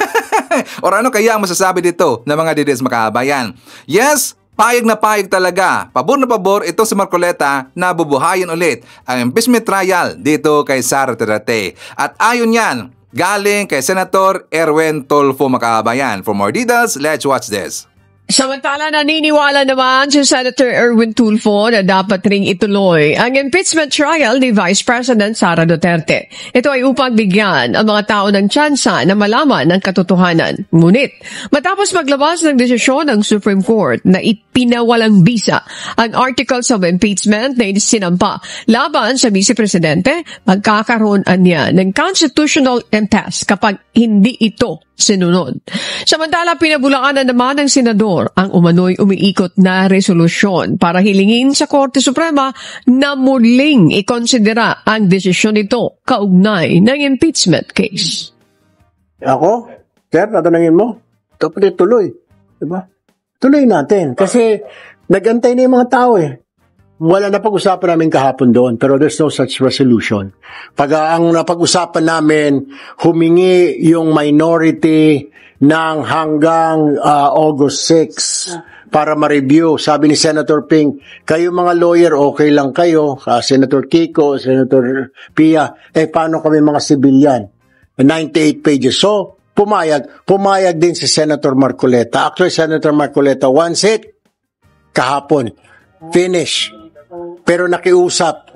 Or ano kaya ang masasabi dito ng mga DDS Makabayan? Yes, payag na payag talaga. Pabor na pabor ito si Marcoleta na bubuhayin ulit ang impeachment trial dito kay Sara Duterte. At ayon yan, galing kay Senator Erwin Tulfo Makabayan. For more details, let's watch this. Samantala, naniniwala naman si Senator Erwin Tulfo na dapat ring ituloy ang impeachment trial ni Vice President Sara Duterte. Ito ay upang bigyan ang mga tao ng tsansa na malaman ang katotohanan. Ngunit, matapos maglabas ng desisyon ng Supreme Court na ipinawalang bisa ang articles of impeachment na sinampa laban sa Vice Presidente, magkakaroon niya ng constitutional impasse kapag hindi ito sinunod. Samantala, pinabulaanan naman ng senador ang umano'y umiikot na resolusyon para hilingin sa Korte Suprema na muling ikonsidera ang desisyon nito kaugnay ng impeachment case. Ako? Sir, tatanungin mo? Dapat ituloy. Diba? Tuloy natin. Kasi nagantay na yung mga tao eh. Wala na pag-usapan namin kahapon doon, pero there's no such resolution. Pag ang napag-usapan namin, humingi yung minority ng hanggang August 6 para ma-review. Sabi ni Senator Ping, kayo mga lawyer, okay lang kayo. Senator Kiko, Senator Pia, paano kami mga civilian? 98 pages. So, pumayag din si Senator Marcoleta. Actually, Senator Marcoleta wants it kahapon. Finish. Pero nakiusap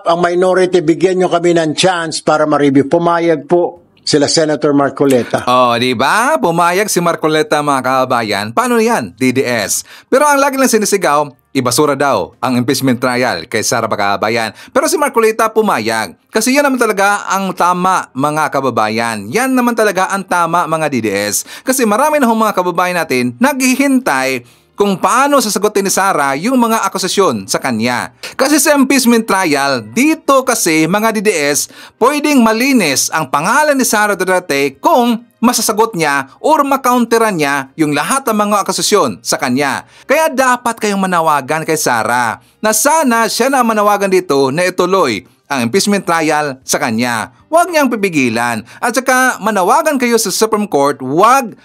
ang minority, bigyan nyo kami ng chance para ma-review. Pumayag po sila Senator Marcoleta. Oh, di ba? Pumayag si Marcoleta, mga kababayan. Paano yan? DDS. Pero ang lagi lang sinisigaw, ibasura daw ang impeachment trial kay Sara Makabayan. Pero si Marcoleta pumayag. Kasi yan naman talaga ang tama, mga kababayan. Yan naman talaga ang tama, mga DDS. Kasi marami na mga kababayan natin naghihintay kung paano sasagutin ni Sara yung mga akusasyon sa kanya. Kasi sa impeachment trial, dito kasi mga DDS, pwedeng malinis ang pangalan ni Sara Duterte kung masasagot niya or makounteran niya yung lahat ng mga akusasyon sa kanya. Kaya dapat kayong manawagan kay Sara na sana siya na manawagan dito na ituloy ang impeachment trial sa kanya. Huwag niyang pipigilan. At saka manawagan kayo sa Supreme Court, huwag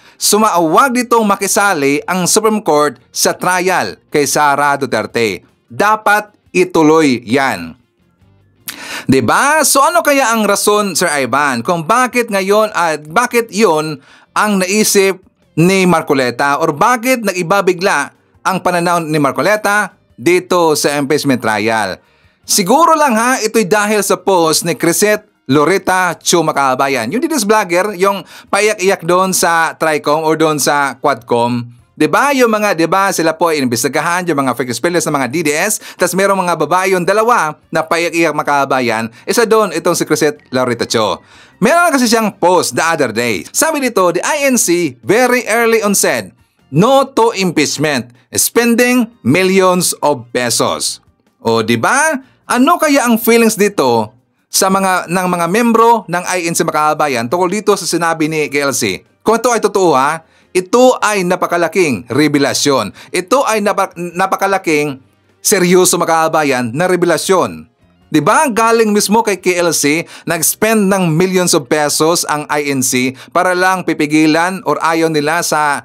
ditong makisali ang Supreme Court sa trial kay Sara Duterte. Dapat ituloy yan. Diba? So ano kaya ang rason, Sir Ivan, kung bakit yun ang naisip ni Marcoleta or bakit nag-ibabigla ang pananaw ni Marcoleta dito sa impeachment trial? Siguro lang ito'y dahil sa post ni Crisette Loretta Chu Makabayan. Yung DDS vlogger, yung paiyak-iyak doon sa Tricom or doon sa Quadcom. Diba? Yung mga, sila po ay inimbestigahan, yung mga fake spellers ng mga DDS, tas merong mga babae yung dalawa na paiyak-iyak Makabayan. Isa doon, itong si Crisette Loretta Chu. Meron kasi siyang post the other day. Sabi dito, the INC very early on said, no to impeachment, spending millions of pesos. O diba? Ano kaya ang feelings dito sa mga membro ng INC Makabayan tungkol dito sa sinabi ni KLC? Kung ito ay totoo ito ay napakalaking revelasyon. Ito ay napakalaking seryoso, Makabayan, na revelasyon. Diba? Galing mismo kay KLC, nag-spend ng millions of pesos ang INC para lang pipigilan or ayaw nila sa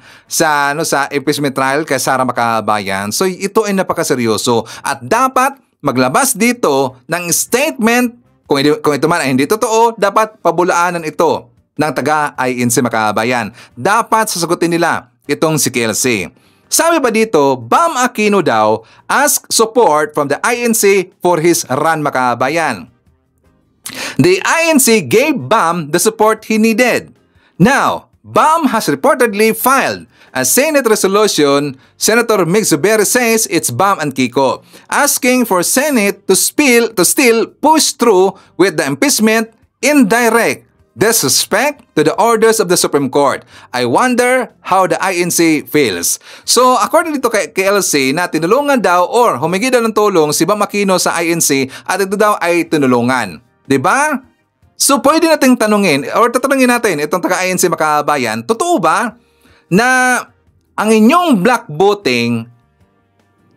impeachment trial kay Sara Makabayan. So ito ay napakaseryoso at dapat maglabas dito ng statement. Kung ito man ay hindi totoo, dapat pabulaanan ito ng taga-INC Makabayan. Dapat sasagutin nila itong si KLC. Sabi pa dito, Bam Aquino daw ask support from the INC for his run, Makabayan. The INC gave Bam the support he needed. Now, BAM has reportedly filed a Senate resolution. Senator Mig Zuberi says it's BAM and Kiko, asking for Senate to still push through with the impeachment in direct disrespect to the orders of the Supreme Court. I wonder how the INC feels. So, according dito kay KLC na tinulungan daw or humingi daw ng tulong si Bam Aquino sa INC at ito daw ay tinulungan. Diba? So, pwede nating tanungin or tatanungin natin itong taga-INC makabayan, totoo ba na ang inyong black voting,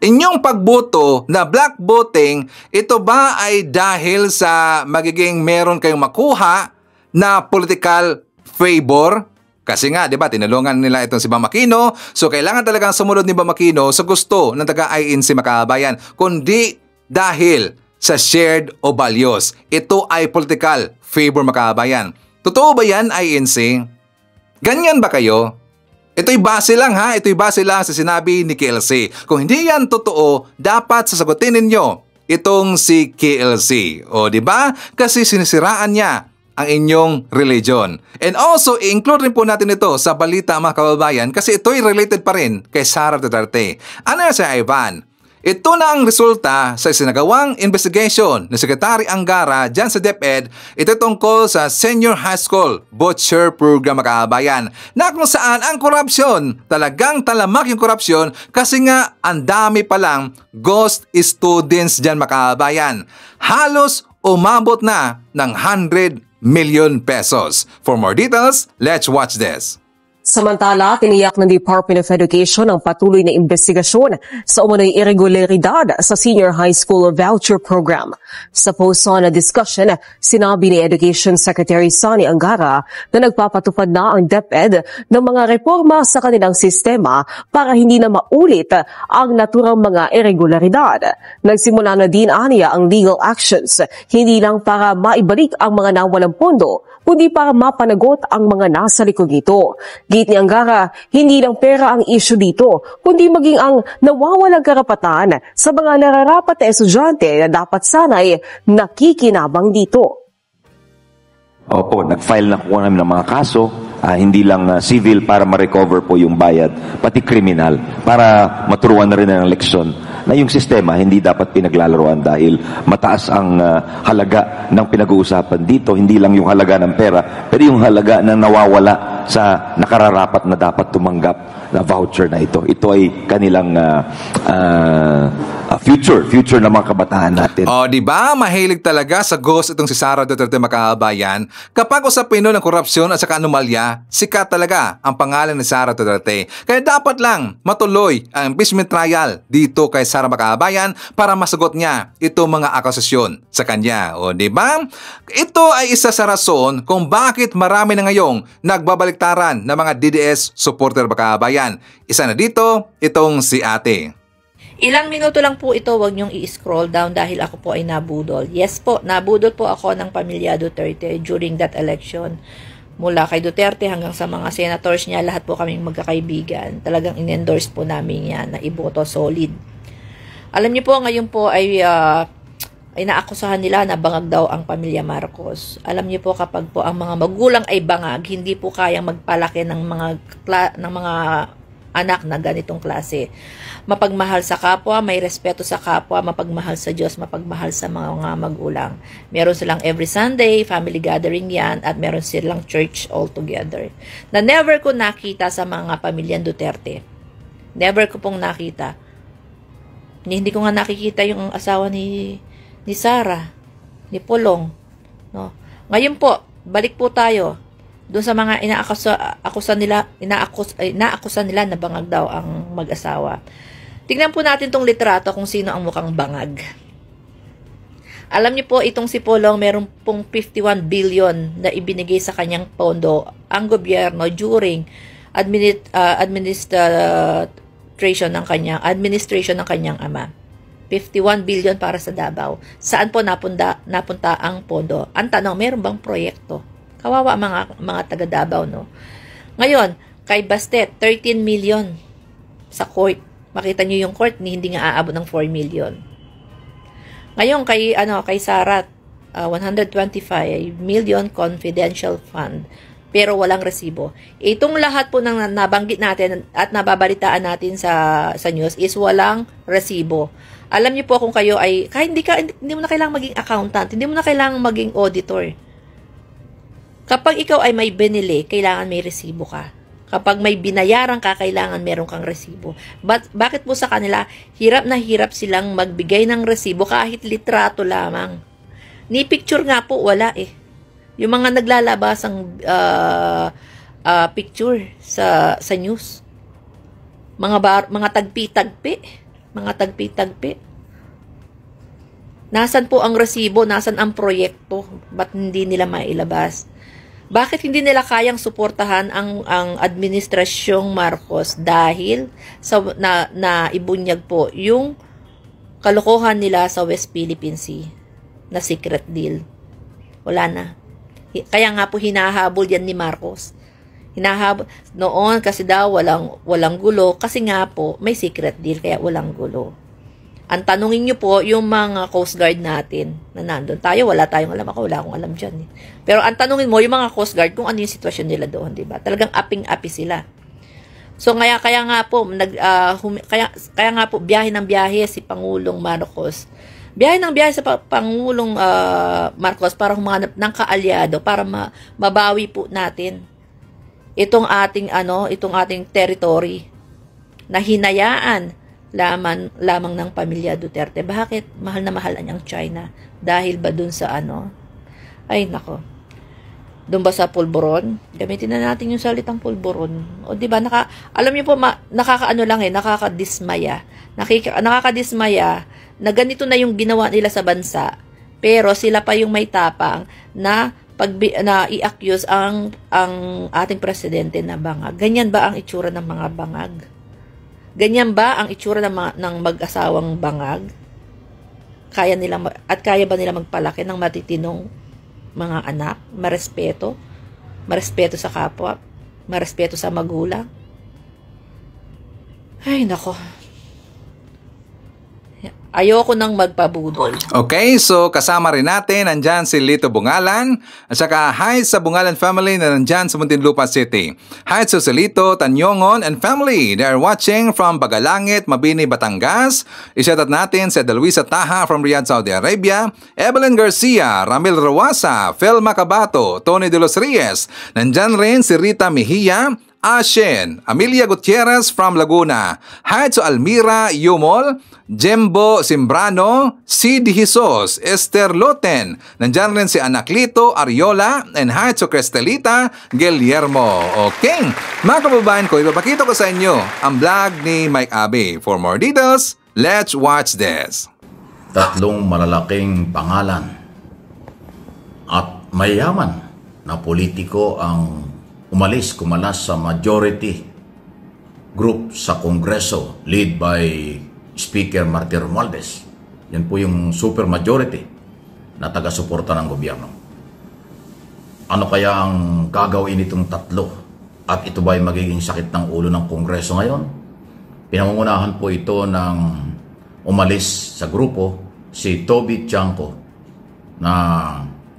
inyong pagboto na black voting, ito ba ay dahil sa magiging meron kayong makuha na political favor? Kasi nga, di ba, tinulungan nila itong si Bam Aquino. So, kailangan talagang sumunod ni Bam Aquino sa gusto ng taga-INC makabayan. Kundi dahil sa shared o values. Ito ay political favor makabayan. Totoo ba yan, INC? Ganyan ba kayo? Ito'y base lang ha. Ito'y base lang sa sinabi ni KLC. Kung hindi yan totoo, dapat sasagutin ninyo itong si KLC. O, di ba? Kasi sinisiraan niya ang inyong religion. And also, i-include rin po natin ito sa balita mga kababayan kasi ito'y related pa rin kay Sara Duterte. Ano yan si Ivan? Ito na ang resulta sa isinagawang investigation ni Secretary Angara dyan sa DepEd. Ito tungkol sa Senior High School Butcher Program mga kababayan na kung saan ang korupsyon, talagang talamak yung korupsyon kasi nga ang dami palang ghost students dyan mga kababayan. Halos umabot na ng 100 million pesos. For more details, let's watch this. Samantala, tiniyak ng Department of Education ang patuloy na investigasyon sa umano'y irregularidad sa Senior High School Voucher Program. Sa post-on na discussion, sinabi ni Education Secretary Sonny Angara na nagpapatupad na ang DepEd ng mga reforma sa kanilang sistema para hindi na maulit ang naturang mga irregularidad. Nagsimula na din aniya ang legal actions, hindi lang para maibalik ang mga nawalang pondo, kundi para mapanagot ang mga nasa likod nito. Git ni Angara, hindi lang pera ang issue dito, kundi maging ang nawawalang karapatan sa mga nararapat na estudyante na dapat sanay nakikinabang dito. Opo, nag-file na po namin ng mga kaso, hindi lang civil para ma-recover po yung bayad, pati criminal, para maturuan na rin ng leksyon na yung sistema hindi dapat pinaglalaroan dahil mataas ang halaga ng pinag-uusapan dito, hindi lang yung halaga ng pera, pero yung halaga ng nawawala sa nakararapat na dapat tumanggap na voucher na ito. Ito ay kanilang future ng mga kabataan natin. O, di ba? Mahilig talaga sa ghost itong si Sara Duterte makabayan. Kapag usapin ng korupsyon at saka anomalya, sikat talaga ang pangalan ni Sara Duterte. Kaya dapat lang matuloy ang impeachment trial dito kay Sara makabayan para masagot niya itong mga akusasyon sa kanya. O, di ba? Ito ay isa sa rason kung bakit marami na ngayong nagbabaliktaran ng mga DDS supporter makabayan. Isa na dito, itong si ate. Ilang minuto lang po ito, wag niyong i-scroll down dahil ako po ay nabudol. Yes po, nabudol po ako ng pamilya Duterte during that election. Mula kay Duterte hanggang sa mga senators niya, lahat po kaming magkakaibigan. Talagang in-endorse po namin yan na iboto solid. Alam niyo po, ngayon po ay naakusahan nila na bangag daw ang pamilya Marcos. Alam niyo po, kapag po ang mga magulang ay bangag, hindi po kayang magpalaki ng mga anak na ganitong klase. Mapagmahal sa kapwa, may respeto sa kapwa, mapagmahal sa Diyos, mapagmahal sa mga magulang. Meron silang every Sunday, family gathering yan, at meron silang church all together. Na never ko nakita sa mga pamilyang Duterte. Never ko pong nakita. Hindi ko nga nakikita yung asawa ni Sara, ni Pulong. No? Ngayon po, balik po tayo doon sa mga inaakusan nila na bangag daw ang mag-asawa. Tingnan po natin tong litrato kung sino ang mukhang bangag. Alam niyo po, itong si Pulong, meron pong 51 billion na ibinigay sa kanyang pondo ang gobyerno during administration ng kanyang ama. 51 billion para sa Davao. Saan po napunta ang pondo? Ang tanong, meron bang proyekto? Kawawa mga taga Davao, no? Ngayon, kay Bastet, 13 million sa court. Makita niyo yung court, hindi nga aabot ng 4 million. Ngayon, kay Sara, 125 million confidential fund. pero walang resibo. Itong lahat po ng nabanggit natin at nababalitaan natin sa news is walang resibo. Alam niyo po kung kayo ay, kahit hindi mo na kailangang maging accountant, hindi mo na kailangang maging auditor. Kapag ikaw ay may binili, kailangan may resibo ka. Kapag may binayaran ka, kailangan meron kang resibo. Bakit po sa kanila, hirap na hirap silang magbigay ng resibo kahit litrato lamang. Ni picture nga po, wala eh. Yung mga naglalabasang picture sa news. Mga tagpi-tagpi. Nasaan po ang resibo? Nasaan ang proyekto? Ba't hindi nila mailabas? Bakit hindi nila kayang suportahan ang administrasyong Marcos dahil na ibunyag po yung kalokohan nila sa West Philippine Sea na secret deal? Wala na. Kaya nga po hinahabol yan ni Marcos. Noon kasi daw walang gulo kasi nga po may secret deal kaya walang gulo. Ang tanungin nyo po yung mga Coast Guard natin na nandun. Wala tayong alam. Wala akong alam dyan. Pero ang tanungin mo yung mga Coast Guard kung ano yung sitwasyon nila doon, di ba? Talagang aping-api sila. So kaya nga po kaya nga po biyahe ng biyahe si Pangulong Marcos. Biyahe ng biyahe sa Pangulong Marcos para humanap ng kaalyado para mabawi po natin itong ating territory na hinayaan lamang ng pamilya Duterte. Bakit? Mahal na mahal ang China. Dahil ba dun sa ay nako. Doon ba sa pulburon? Gamitin na natin yung salitang pulburon. O di ba alam niyo po nakakaano lang nakakadismaya. Nakakadismaya na ganito na yung ginawa nila sa bansa. Pero sila pa yung may tapang na i-accuse ang ating presidente na bangag. Ganyan ba ang itsura ng mga bangag? Ganyan ba ang itsura ng mag-asawang bangag? Kaya ba nila magpalaki ng matitinong mga anak? Marespeto sa kapwa, marespeto sa magulang. Ay, nako. Ayoko nang magpabudol. Okay, so kasama rin natin, nandyan si Lito Bungalan, at saka hi sa Bungalan family na nandyan sa Muntinlupa City. Hi sa Lito, Tanyongon and family. They are watching from Bagalangit, Mabini, Batangas. I-shoutout natin si Luisa Taha from Riyadh, Saudi Arabia, Evelyn Garcia, Ramil Rawasa, Phil Macabato, Tony De Los Reyes. Nandyan rin si Rita Mejia, Ashen, Amelia Gutierrez from Laguna. Hi to Almira Yumol, Jembo Simbrano, Sid Jesus, Esther Loten. Nandyan rin si Anaklito Ariola, and hi to Cristelita Guillermo. Okay, mga kababayan ko, ipapakita ko sa inyo ang vlog ni Mike Abe. For more details, let's watch this. Tatlong malalaking pangalan at mayaman na politiko ang kumalas sa majority group sa Kongreso led by Speaker Martin Romualdez. Yan po yung super majority na taga-suporta ng gobyerno. Ano kaya ang gagawin itong tatlo? At ito ba ay magiging sakit ng ulo ng Kongreso ngayon? Pinangungunahan po ito ng umalis sa grupo si Toby Chanco na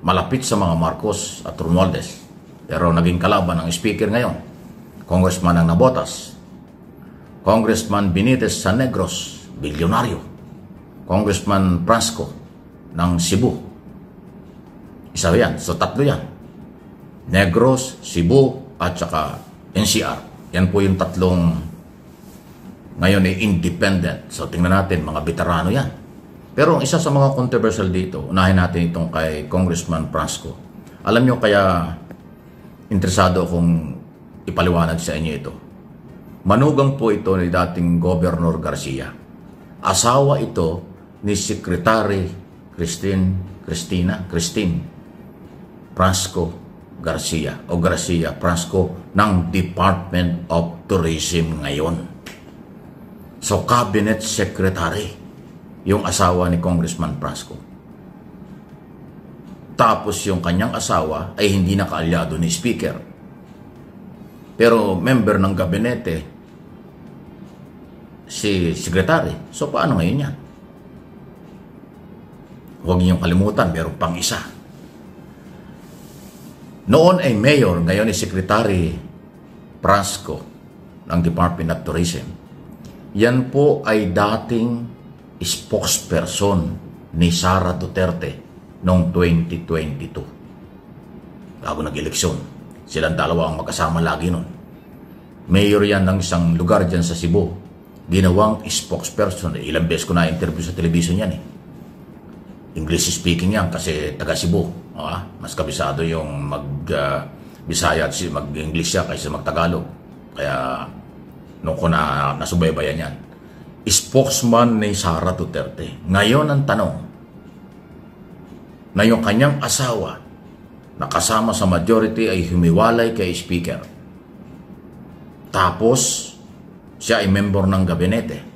malapit sa mga Marcos at Romualdez. Pero naging kalaban ng speaker ngayon, Congressman ng Nabotas, Congressman Benitez San Negros, bilyonaryo, Congressman Prasco ng Cebu. Isa yan, so tatlo yan. Negros, Cebu, at saka NCR. Yan po yung tatlong ngayon ay independent. So tingnan natin, mga veterano yan. Pero ang isa sa mga controversial dito, unahin natin itong kay Congressman Prasco. Alam nyo kaya interesado akong ipaliwanag sa inyo ito. Manugang po ito ni dating Governor Garcia. Asawa ito ni Secretary Christine Prasco Garcia o Garcia Prasco ng Department of Tourism ngayon. So, Cabinet Secretary yung asawa ni Congressman Prasco. Tapos yung kanyang asawa ay hindi nakaalyado ni Speaker. Pero member ng gabinete si Secretary. So paano ngayon yan? Huwag niyong kalimutan, meron pang isa. Noon ay mayor, ngayon ay Secretary Prasco ng Department of Tourism. Yan po ay dating spokesperson ni Sara Duterte noong 2022. Bago nag-eleksyon. Silang dalawa ang magkasama lagi nun. Mayor yan ng isang lugar dyan sa Cebu. Ginawang spokesperson. Ilang beses ko na-interview sa television yan eh. English speaking yan kasi taga Cebu. Mas kabisado yung mag-Bisaya at mag-English siya kaysa mag-Tagalog. Kaya nung ko nasubaybayan yan. Spokesman ni Sara Duterte. Ngayon ang tanong, na yung kanyang asawa na kasama sa majority ay humiwalay kay Speaker. Tapos, siya ay member ng gabinete.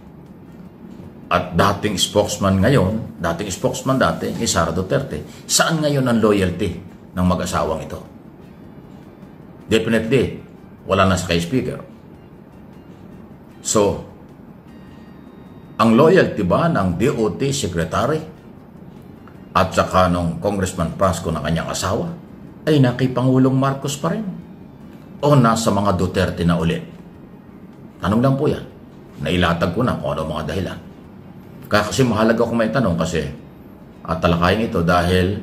At dating spokesman ngayon, dating spokesman dati ni Sara Duterte. Saan ngayon ang loyalty ng mag-asawang ito? Definitely, wala na sa kay Speaker. So, ang loyalty ba ng DOT Secretary at saka nung Congressman Prasco na kanyang asawa ay nakay Pangulong Marcos pa rin? O nasa mga Duterte na ulit? Tanong lang po yan. Nailatag ko na kung ano mga dahilan. Kaya kasi mahalaga kung may tanong kasi talakayin ito dahil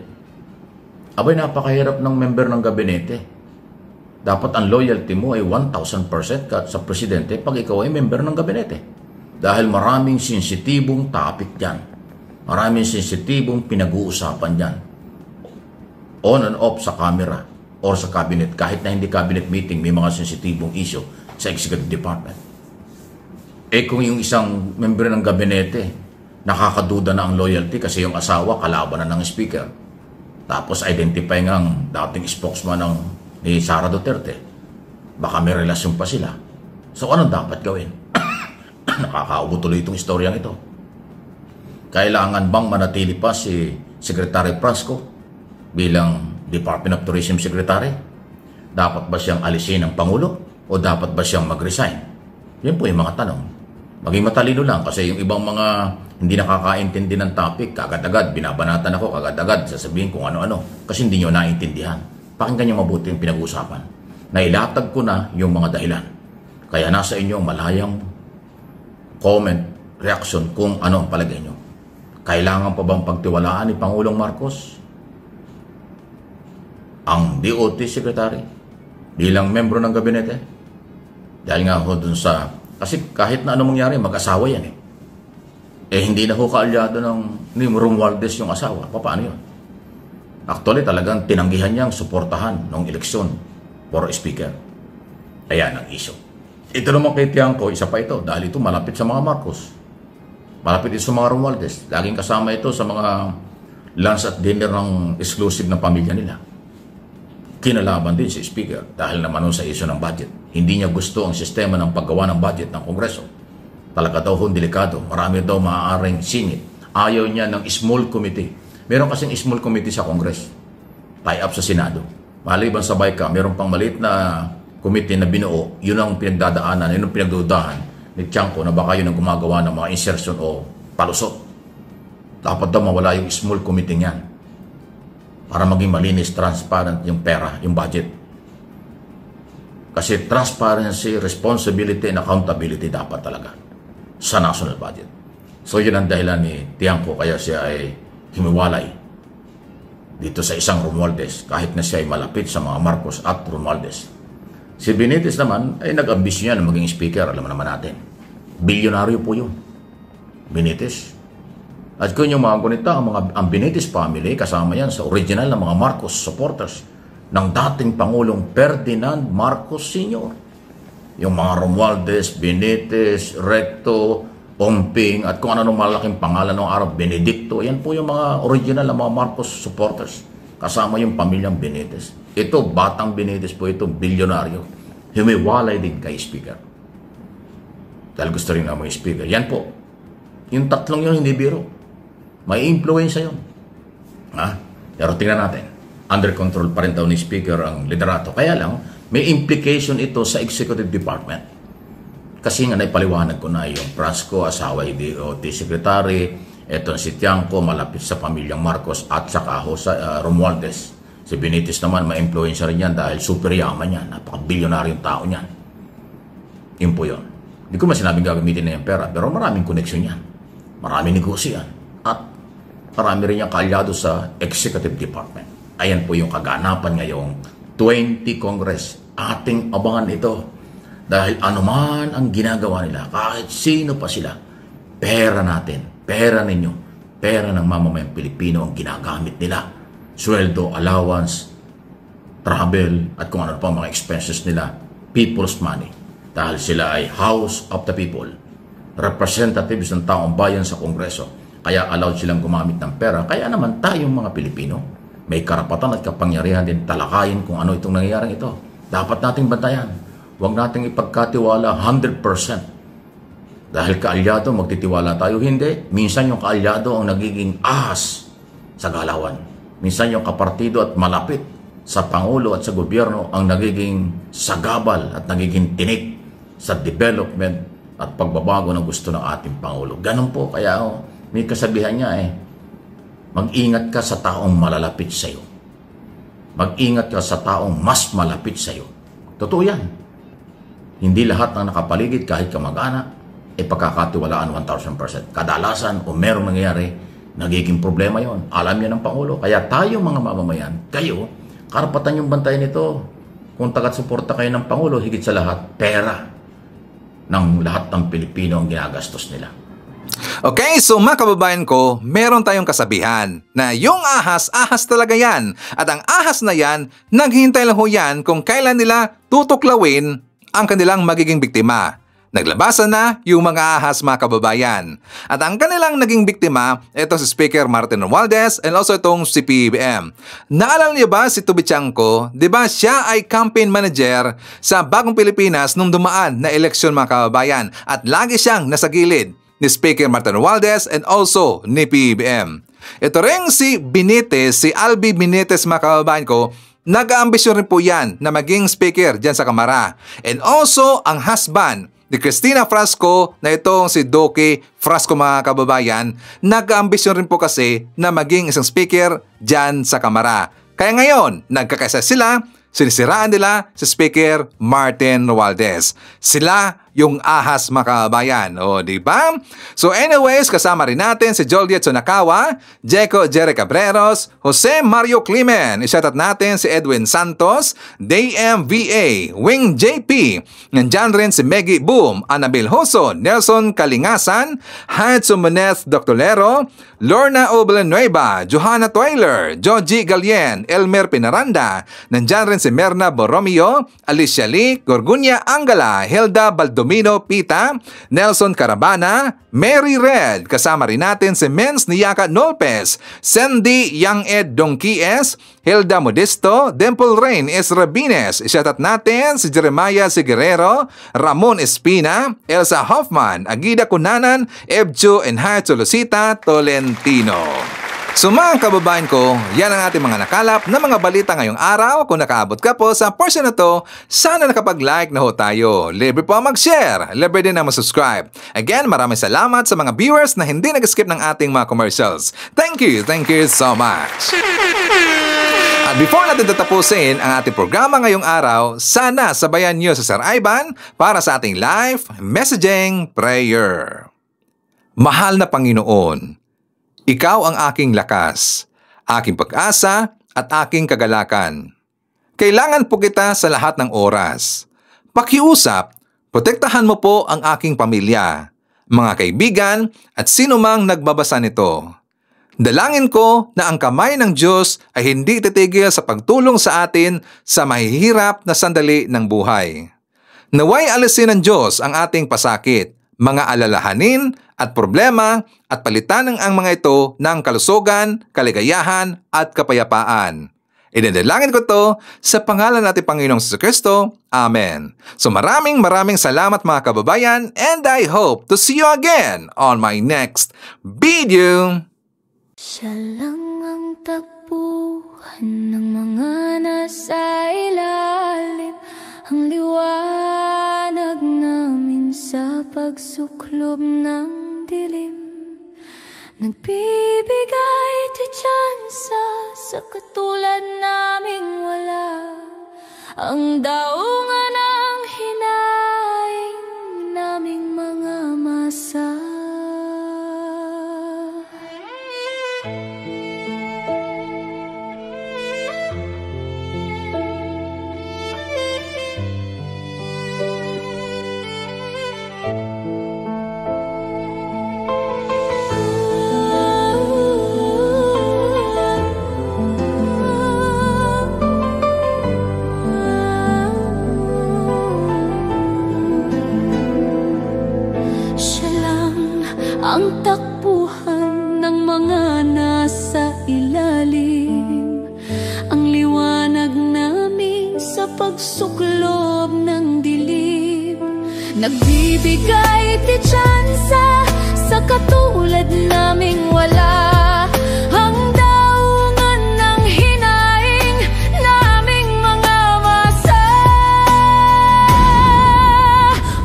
abay napakahirap ng member ng gabinete. Dapat ang loyalty mo ay 1,000% ka sa presidente pag ikaw ay member ng gabinete. Dahil maraming sensitibong topic dyan. Maraming sensitibong pinag-uusapan dyan. On and off sa camera or sa cabinet. Kahit na hindi cabinet meeting, may mga sensitibong issue sa executive department. Kung yung isang member ng gabinete, nakakaduda na ang loyalty kasi yung asawa kalaban na ng speaker. Tapos identify ng dating spokesman ni Sara Duterte. Baka may relasyon pa sila. So ano dapat gawin? Nakakaubo tuloy itong istoryang ito. Kailangan bang manatili pa si Secretary Prasco bilang Department of Tourism Secretary? Dapat ba siyang alisin ng Pangulo? O dapat ba siyang mag-resign? Yan po yung mga tanong. Maging matalino lang kasi yung ibang mga hindi nakakaintindi ng topic, kagad-agad, binabanatan ako, kagad-agad, sasabihin kung ano-ano. Kasi hindi nyo naintindihan. Pakinggan nyo mabuti yung pinag-uusapan. Nailatag ko na yung mga dahilan. Kaya nasa inyo malayang comment, reaction kung ano ang palagay nyo. Kailangan pa bang pagtiwalaan ni Pangulong Marcos ang DOT Secretary bilang membro ng gabinete? Dahil nga ho dun sa, kasi kahit na anong mangyari, mag-asawa yan eh. Hindi na ho kaalyado ni Romualdez yung asawa. Paano yun? Actually, talagang tinanggihan niyang suportahan ng eleksyon for speaker. Ayan ang issue. Ito naman kay Tiangco, isa pa ito, dahil ito malapit sa mga Marcos. Malapit ito sa mga Romualdez. Laging kasama ito sa mga lunch at dinner ng exclusive na pamilya nila. Kinalaban din si Speaker dahil naman sa issue ng budget. Hindi niya gusto ang sistema ng paggawa ng budget ng Kongreso. Talaga daw delikado. Marami daw maaaring singit. Ayaw niya ng small committee. Meron kasing small committee sa Congress. Tie-up sa Senado. Maliban sa BICA, meron pang maliit na committee na binuo. Yun ang pinagdadaanan, yun ang pinagdudahan ni Tiangco na baka yun ang gumagawa ng mga insertion o palusot. Dapat daw mawala yung small committee niyan para maging malinis, transparent yung pera, yung budget. Kasi transparency, responsibility, and accountability dapat talaga sa national budget. So yun ang dahilan ni Tiangco kaya siya ay himiwalay dito sa isang Romualdez kahit na siya ay malapit sa mga Marcos at Romualdez. Si Benitez naman ay nag-ambisyon niya na maging speaker, alam naman natin. Bilyonaryo po yun. Benitez. At kung yung mga gunita, ang Benitez family, kasama yan sa original na mga Marcos supporters ng dating Pangulong Ferdinand Marcos Sr. Yung mga Romualdez, Benitez, Recto, Omping, at kung ano malaking pangalan ng araw, Benedicto. Yan po yung mga original na mga Marcos supporters. Kasama yung pamilyang Benitez. Ito, batang Benitez po ito, bilyonaryo. Humiwalay din kay Speaker. Dahil gusto rin na mga Speaker. Yan po. Yung tatlong yun, hindi biro. May influence yun. Pero tingnan natin. Under control pa rin daw ni Speaker ang liderato. Kaya lang, may implication ito sa Executive Department. Kasi nga naipaliwanag ko na yung Prasco, asawa DOT Secretary, etong si Tiangco, malapit sa pamilyang Marcos at saka sa Romualdez. Si Benitez naman, ma-influensya rin yan dahil super yaman yan. Napaka-bilyonaryong tao niyan. Yun po yun. Hindi ko man sinabing gagamitin na yung pera, pero maraming koneksyon yan. Maraming negosyo yan. At marami rin yung kaalyado sa executive department. Ayan po yung kaganapan ngayong 20 Congress. Ating abangan ito. Dahil anuman ang ginagawa nila, kahit sino pa sila, pera natin, pera ninyo, pera ng mamamayang Pilipino ang ginagamit nila. Sweldo, allowance, travel, at kung ano pa mga expenses nila, people's money. Dahil sila ay House of the People, representatives ng taong bayan sa Kongreso. Kaya allowed silang gumamit ng pera. Kaya naman tayong mga Pilipino, may karapatan at kapangyarihan din talakayin kung ano itong nangyayaring ito. Dapat nating bantayan. Huwag nating ipagkatiwala 100%. Dahil kaalyado, magtitiwala tayo. Hindi. Minsan yung kaalyado ang nagiging ahas sa galawan. Minsan yung kapartido at malapit sa Pangulo at sa gobyerno ang nagiging sagabal at nagiging tinik sa development at pagbabago ng gusto ng ating Pangulo. Ganun po. Kaya may kasabihan niya mag-ingat ka sa taong malalapit sa iyo. Mag-ingat ka sa taong mas malapit sa iyo. Totoo yan. Hindi lahat ng nakapaligid kahit kamag-anak pagkakatiwalaan 1,000%. Kadalasan o merong nangyayari, nagiging problema yon. Alam niya ng Pangulo. Kaya tayo mga mamamayan, kayo, karapatan yung bantayan ito. Kung tagat-suporta kayo ng Pangulo, higit sa lahat, pera ng lahat ng Pilipino ang ginagastos nila. Okay, so mga kababayan ko, meron tayong kasabihan na yung ahas, ahas talaga yan. At ang ahas na yan, naghihintay lang ho yan kung kailan nila tutuklawin ang kanilang magiging biktima. Naglabasan na yung mga ahas, mga kababayan. At ang kanilang naging biktima, ito si Speaker Martin Romualdez and also itong si PBBM. Naalala niyo ba si Tubi Tiangco? Diba siya ay campaign manager sa Bagong Pilipinas nung dumaan na eleksyon, mga kababayan. At lagi siyang nasa gilid ni Speaker Martin Romualdez and also ni PBBM. Ito rin si Benitez, si Albi Benitez, mga kababayan ko, nag-aambisyon rin po yan na maging speaker dyan sa Kamara. And also ang husband ni Cristina Frasco na itong si Doki Frasco, mga kababayan, nag-aambisyon rin po kasi na maging isang speaker dyan sa Kamara. Kaya ngayon, nagkakaisa sila, sinisiraan nila si Speaker Martin Romualdez. Sila yung ahas, mga kababayan. O, diba? So anyways, kasama rin natin si Joliet Sonakawa, Jeco Jerry Cabreros, Jose Mario Climen. Isyatat natin si Edwin Santos, DMVA, Wing JP. Nandyan rin si Meggy Boom, Annabel Hoson, Nelson Kalingasan, Hudson Moneth Doctolero, Lorna Oblenueva, Johanna Toiler, Joji Galien, Elmer Pinaranda. Nandyan rin si Merna Borromeo, Alicia Lee, Gorgunya Angala, Hilda Baldomino Pita, Nelson Carabana, Mary Red. Kasama rin natin si Menz Niyaka Nolpes, Sandy Young Ed Donquies, Hilda Modesto, Dimple Rain Esrabines. Isyatat natin si Jeremiah Sigurero, Ramon Espina, Elsa Hoffman, Agida Cunanan, Ebjo Enhacho Lucita Tolentino. So mga kababayan ko, yan ang ating mga nakalap na mga balita ngayong araw. Kung nakaabot ka po sa portion na to, sana nakapag-like na ho tayo. Libre po mag-share, libre din na mag-subscribe. Again, maraming salamat sa mga viewers na hindi nag-skip ng ating mga commercials. Thank you so much. At before natin tatapusin ang ating programa ngayong araw, sana sabayan niyo sa Sir Ivan para sa ating live messaging prayer. Mahal na Panginoon, Ikaw ang aking lakas, aking pag-asa at aking kagalakan. Kailangan po kita sa lahat ng oras. Pakiusap, protektahan mo po ang aking pamilya, mga kaibigan at sino mang nagbabasa nito. Dalangin ko na ang kamay ng Diyos ay hindi titigil sa pagtulong sa atin sa mahihirap na sandali ng buhay. Naway alisin ng Diyos ang ating pasakit, mga alalahanin at problema at palitan ang mga ito ng kalusugan, kaligayahan at kapayapaan. Idinalangin ko to sa pangalan natin Panginoong Jesucristo. Amen. So maraming salamat mga kababayan and I hope to see you again on my next video. Siya lang ang takbuhan ng mga nasa ilalim, ang liwanag namin sa pagsuklob ng dilim. Nagbibigay tsansa sa katulad namin. ang daungan ng hinaing naming mga masa. Ang takbuhan ng mga nasa ilalim, ang liwanag namin sa pagsuklob ng dilim, nagbibigay tsansa sa katulad naming wala. Ang daungan ng hinaing naming mga masa.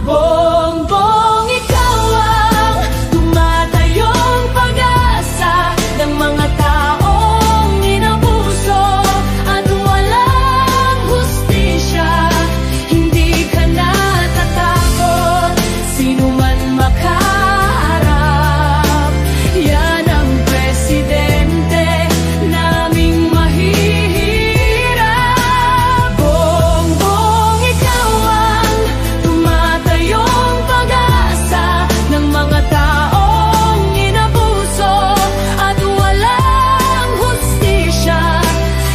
Bongbong, ikaw ang tumatayong pag-asa ng mga taong inabuso at walang hustisya. Hindi ka natatakot, sino man makaharap. Yan ang presidente naming mahihirap. Bongbong, ikaw ang tumatayong pag-asa ng mga taong inabuso at walang hustisya.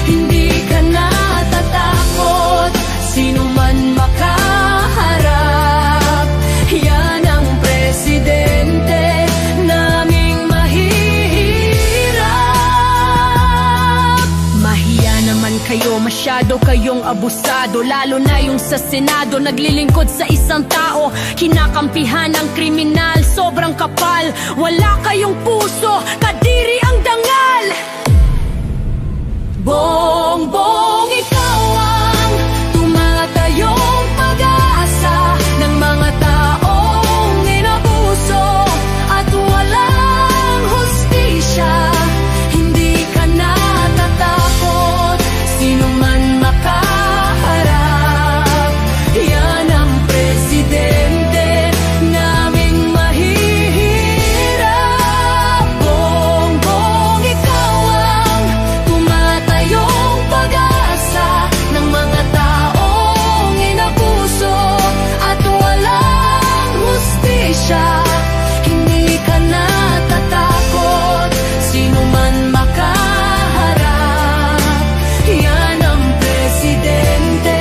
Hindi ka natatakot, sino man makaharap. Yan ang presidente naming mahihirap. Mahiya naman kayo, masyado kayong abusado, lalo na yung sa Senado. Naglilingkod sa isang tao, kinakampihan ng kriminal. Sobrang kapal, wala kayong puso, kadiri ang dangal. Bongbong, ikaw ang tumatayong pag-asa ng mga taong inabuso at walang hustisya. Hindi ka natatakot, sino man makaharap. Yan ang presidente naming mahihirap. Bongbong, ikaw ang tumatayong pag-asa ng mga taong inabuso at walang hustisya. Hindi ka natatakot, sino man makaharap. Yan ang presidente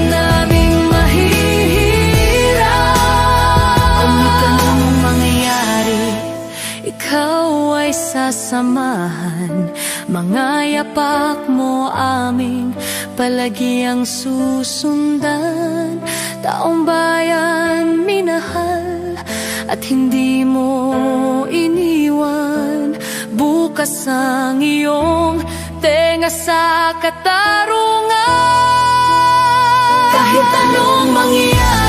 naming mahihirap. Ano ka namang mangyayari, ikaw ay sasamahan. Mga yapak mo aming palagiang susundan. Taong bayan minahal at hindi mo iniwan. Bukas ang iyong tenga sa katarungan. Kahit anong mangyayari,